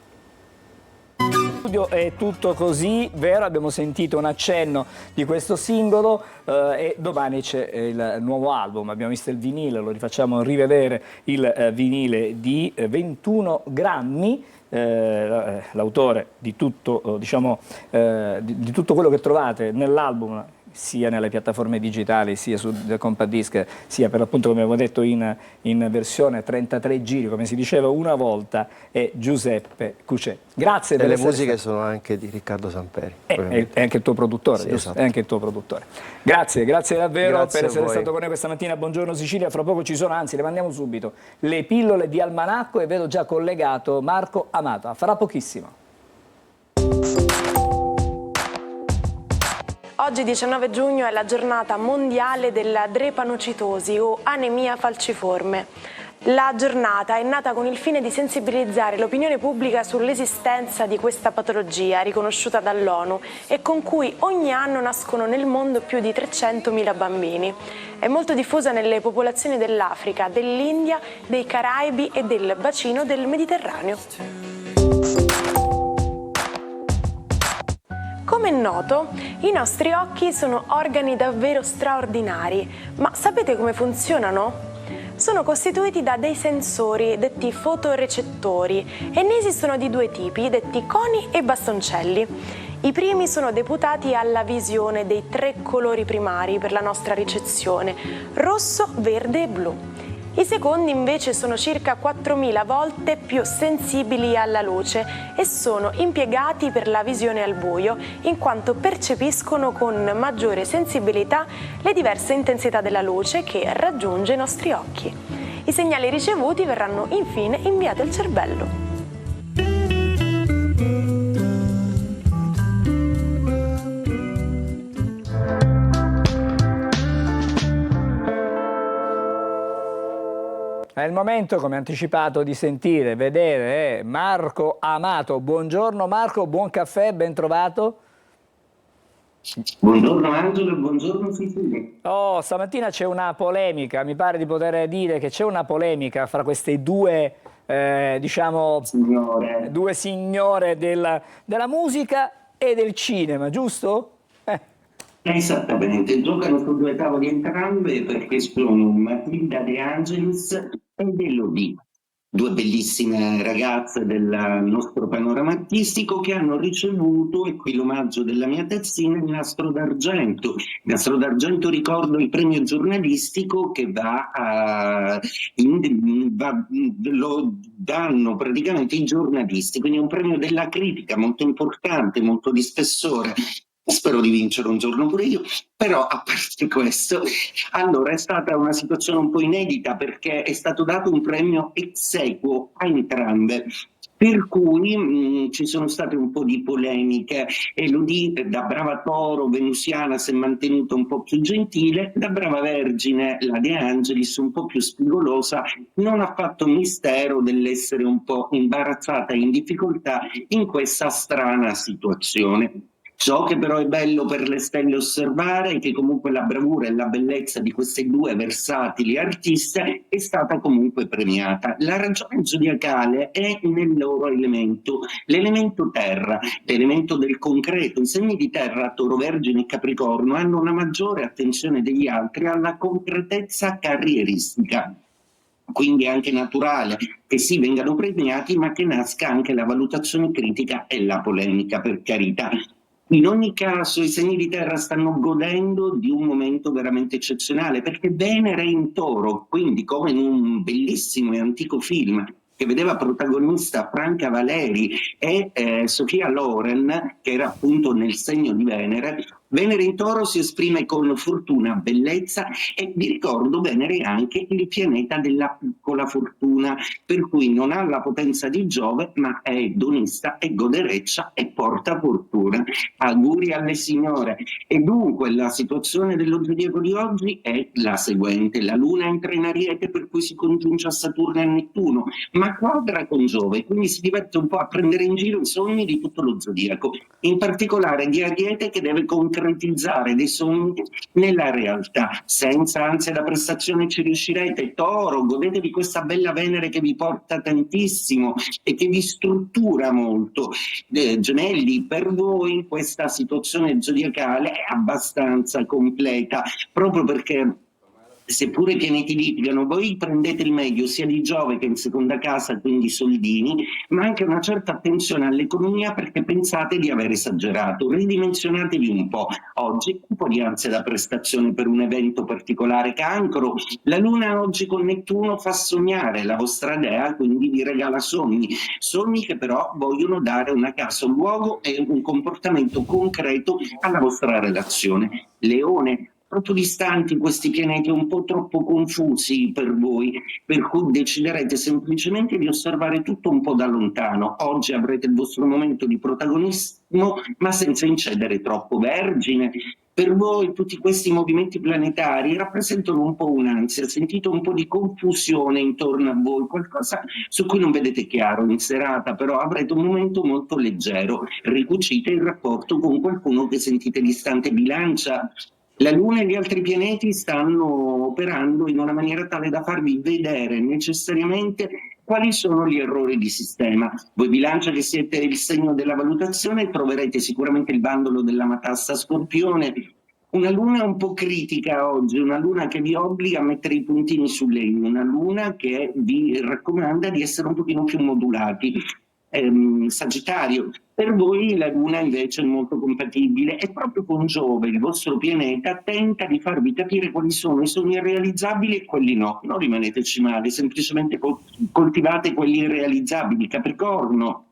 studio è tutto così, vero? Abbiamo sentito un accenno di questo singolo e domani c'è il nuovo album, abbiamo visto il vinile, lo rifacciamo rivedere il vinile di 21 grammi. L'autore di tutto, di tutto quello che trovate nell'album, sia nelle piattaforme digitali, sia su Compact Disc, sia per l'appunto, come avevo detto, in versione 33 giri, come si diceva una volta, è Giuseppe Cucè. Grazie. E le musiche sono anche di Riccardo Samperi. È anche il tuo produttore, sì, giusto? Esatto. È anche il tuo produttore. Grazie davvero Grazie per a essere voi. stato con noi questa mattina. Buongiorno Sicilia, fra poco ci sono, anzi le mandiamo subito, le pillole di Almanacco e vedo già collegato Marco Amato. Farà pochissimo. Oggi 19 giugno è la giornata mondiale della drepanocitosi o anemia falciforme. La giornata è nata con il fine di sensibilizzare l'opinione pubblica sull'esistenza di questa patologia riconosciuta dall'ONU e con cui ogni anno nascono nel mondo più di 300.000 bambini. È molto diffusa nelle popolazioni dell'Africa, dell'India, dei Caraibi e del bacino del Mediterraneo. Come è noto, i nostri occhi sono organi davvero straordinari, ma sapete come funzionano? Sono costituiti da dei sensori detti fotorecettori e ne esistono di due tipi, detti coni e bastoncelli. I primi sono deputati alla visione dei 3 colori primari per la nostra ricezione, rosso, verde e blu. I secondi invece sono circa 4.000 volte più sensibili alla luce e sono impiegati per la visione al buio, in quanto percepiscono con maggiore sensibilità le diverse intensità della luce che raggiunge i nostri occhi. I segnali ricevuti verranno infine inviati al cervello. È il momento, come anticipato, di sentire, vedere Marco Amato. Buongiorno Marco, buon caffè, ben trovato. Buongiorno Angelo e buongiorno Sicilia. Oh, stamattina c'è una polemica, mi pare di poter dire che c'è una polemica fra queste due, due signore della musica e del cinema, giusto? Esattamente, giocano su due tavoli entrambe perché sono Matilda De Angelis ed Elodie, due bellissime ragazze del nostro panorama artistico che hanno ricevuto, e qui l'omaggio della mia tazzina, il Nastro d'Argento. Il Nastro d'Argento, ricordo, il premio giornalistico che lo danno praticamente i giornalisti, quindi è un premio della critica molto importante, molto di spessore. Spero di vincere un giorno pure io, però a parte questo, allora è stata una situazione un po' inedita perché è stato dato un premio ex aequo a entrambe. Per cui ci sono state un po' di polemiche. Elodie, da brava toro venusiana, si è mantenuta un po' più gentile, da brava vergine, la De Angelis, un po' più spigolosa, non ha fatto mistero dell'essere un po' imbarazzata e in difficoltà in questa strana situazione. Ciò che però è bello per le stelle osservare è che comunque la bravura e la bellezza di queste due versatili artiste è stata comunque premiata. La ragione zodiacale è nel loro elemento, l'elemento terra, l'elemento del concreto. I segni di terra, Toro, Vergine e Capricorno, hanno una maggiore attenzione degli altri alla concretezza carrieristica. Quindi è anche naturale che sì, vengano premiati, ma che nasca anche la valutazione critica e la polemica, per carità. In ogni caso i segni di terra stanno godendo di un momento veramente eccezionale perché Venere è in Toro, quindi come in un bellissimo e antico film che vedeva protagonista Franca Valeri e Sofia Loren, che era appunto nel segno di Venere. Venere in Toro si esprime con fortuna, bellezza e vi ricordo Venere è anche il pianeta della piccola fortuna, per cui non ha la potenza di Giove ma è edonista, è godereccia e porta fortuna. Auguri alle signore. E dunque la situazione dello zodiaco di oggi è la seguente: la Luna entra in Ariete, per cui si congiunge a Saturno e a Nettuno, ma quadra con Giove, quindi si diverte un po' a prendere in giro i sogni di tutto lo zodiaco, in particolare di Ariete che deve concretizzare concretizzare dei sogni nella realtà. Senza ansia da prestazione ci riuscirete. Toro, godetevi questa bella Venere che vi porta tantissimo e che vi struttura molto. Gemelli, per voi questa situazione zodiacale è abbastanza completa, proprio perché seppure i pianeti litigano, voi prendete il meglio sia di Giove che in seconda casa, quindi soldini, ma anche una certa attenzione all'economia perché pensate di aver esagerato. Ridimensionatevi un po'. Oggi un po' di ansia da prestazione per un evento particolare. Cancro, la Luna oggi con Nettuno fa sognare la vostra dea, quindi vi regala sogni che però vogliono dare una casa, un luogo e un comportamento concreto alla vostra relazione. Leone, troppo distanti questi pianeti, un po' troppo confusi per voi, per cui deciderete semplicemente di osservare tutto un po' da lontano. Oggi avrete il vostro momento di protagonismo, ma senza incedere troppo. Vergine, per voi tutti questi movimenti planetari rappresentano un po' un'ansia, sentite un po' di confusione intorno a voi, qualcosa su cui non vedete chiaro in serata, però avrete un momento molto leggero, ricucite il rapporto con qualcuno che sentite distante. Bilancia, la Luna e gli altri pianeti stanno operando in una maniera tale da farvi vedere necessariamente quali sono gli errori di sistema. Voi Bilancia, che siete il segno della valutazione, troverete sicuramente il bandolo della matassa Scorpione. Una Luna un po' critica oggi, una Luna che vi obbliga a mettere i puntini sulle i, una Luna che vi raccomanda di essere un pochino più modulati. Sagittario, per voi la Luna invece è molto compatibile e proprio con Giove, il vostro pianeta, tenta di farvi capire quali sono i sogni realizzabili e quelli no. Non rimaneteci male, semplicemente coltivate quelli irrealizzabili. Capricorno,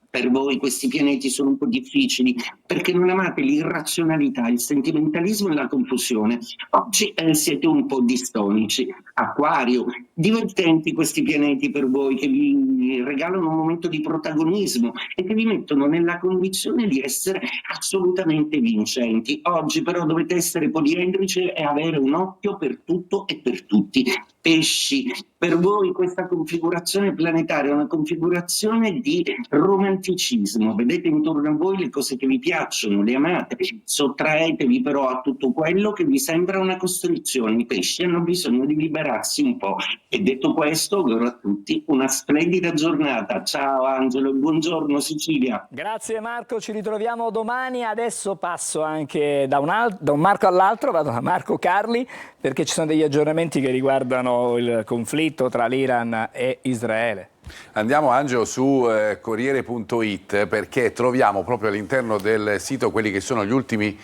per voi questi pianeti sono un po' difficili perché non amate l'irrazionalità, il sentimentalismo e la confusione. Oggi siete un po' distonici. Acquario, divertenti questi pianeti per voi che vi regalano un momento di protagonismo e che vi mettono nella condizione di essere assolutamente vincenti. Oggi però dovete essere poliedrici e avere un occhio per tutto e per tutti. Pesci, per voi questa configurazione planetaria è una configurazione di romanticismo, vedete intorno a voi le cose che vi piacciono, le amate, sottraetevi però a tutto quello che vi sembra una costrizione. I pesci hanno bisogno di liberarsi un po'. E detto questo, auguro a tutti una splendida giornata. Ciao Angelo, buongiorno Sicilia. Grazie Marco, ci ritroviamo domani. Adesso passo anche da un Marco all'altro, vado da Marco Carli, perché ci sono degli aggiornamenti che riguardano il conflitto tra l'Iran e Israele. Andiamo Angelo su Corriere.it perché troviamo proprio all'interno del sito quelli che sono gli ultimi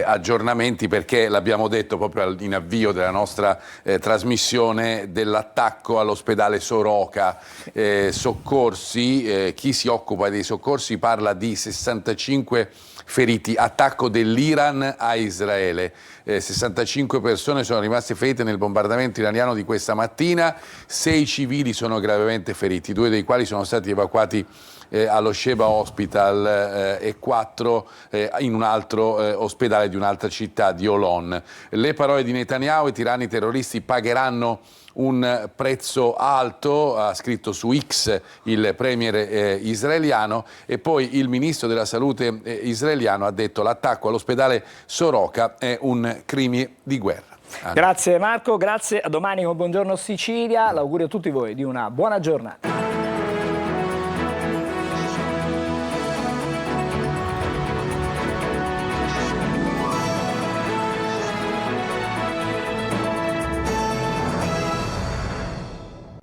aggiornamenti, perché l'abbiamo detto proprio in avvio della nostra trasmissione, dell'attacco all'ospedale Soroka. Soccorsi, chi si occupa dei soccorsi parla di 65 feriti, attacco dell'Iran a Israele. 65 persone sono rimaste ferite nel bombardamento iraniano di questa mattina, 6 civili sono gravemente feriti, 2 dei quali sono stati evacuati allo Sheba Hospital e 4 in un altro ospedale di un'altra città, di Olon. Le parole di Netanyahu: i tiranni terroristi pagheranno un prezzo alto, ha scritto su X il premier israeliano, e poi il ministro della salute israeliano ha detto: l'attacco all'ospedale Soroka è un crimine di guerra. Grazie Marco, grazie, a domani con Buongiorno Sicilia, l'augurio a tutti voi di una buona giornata.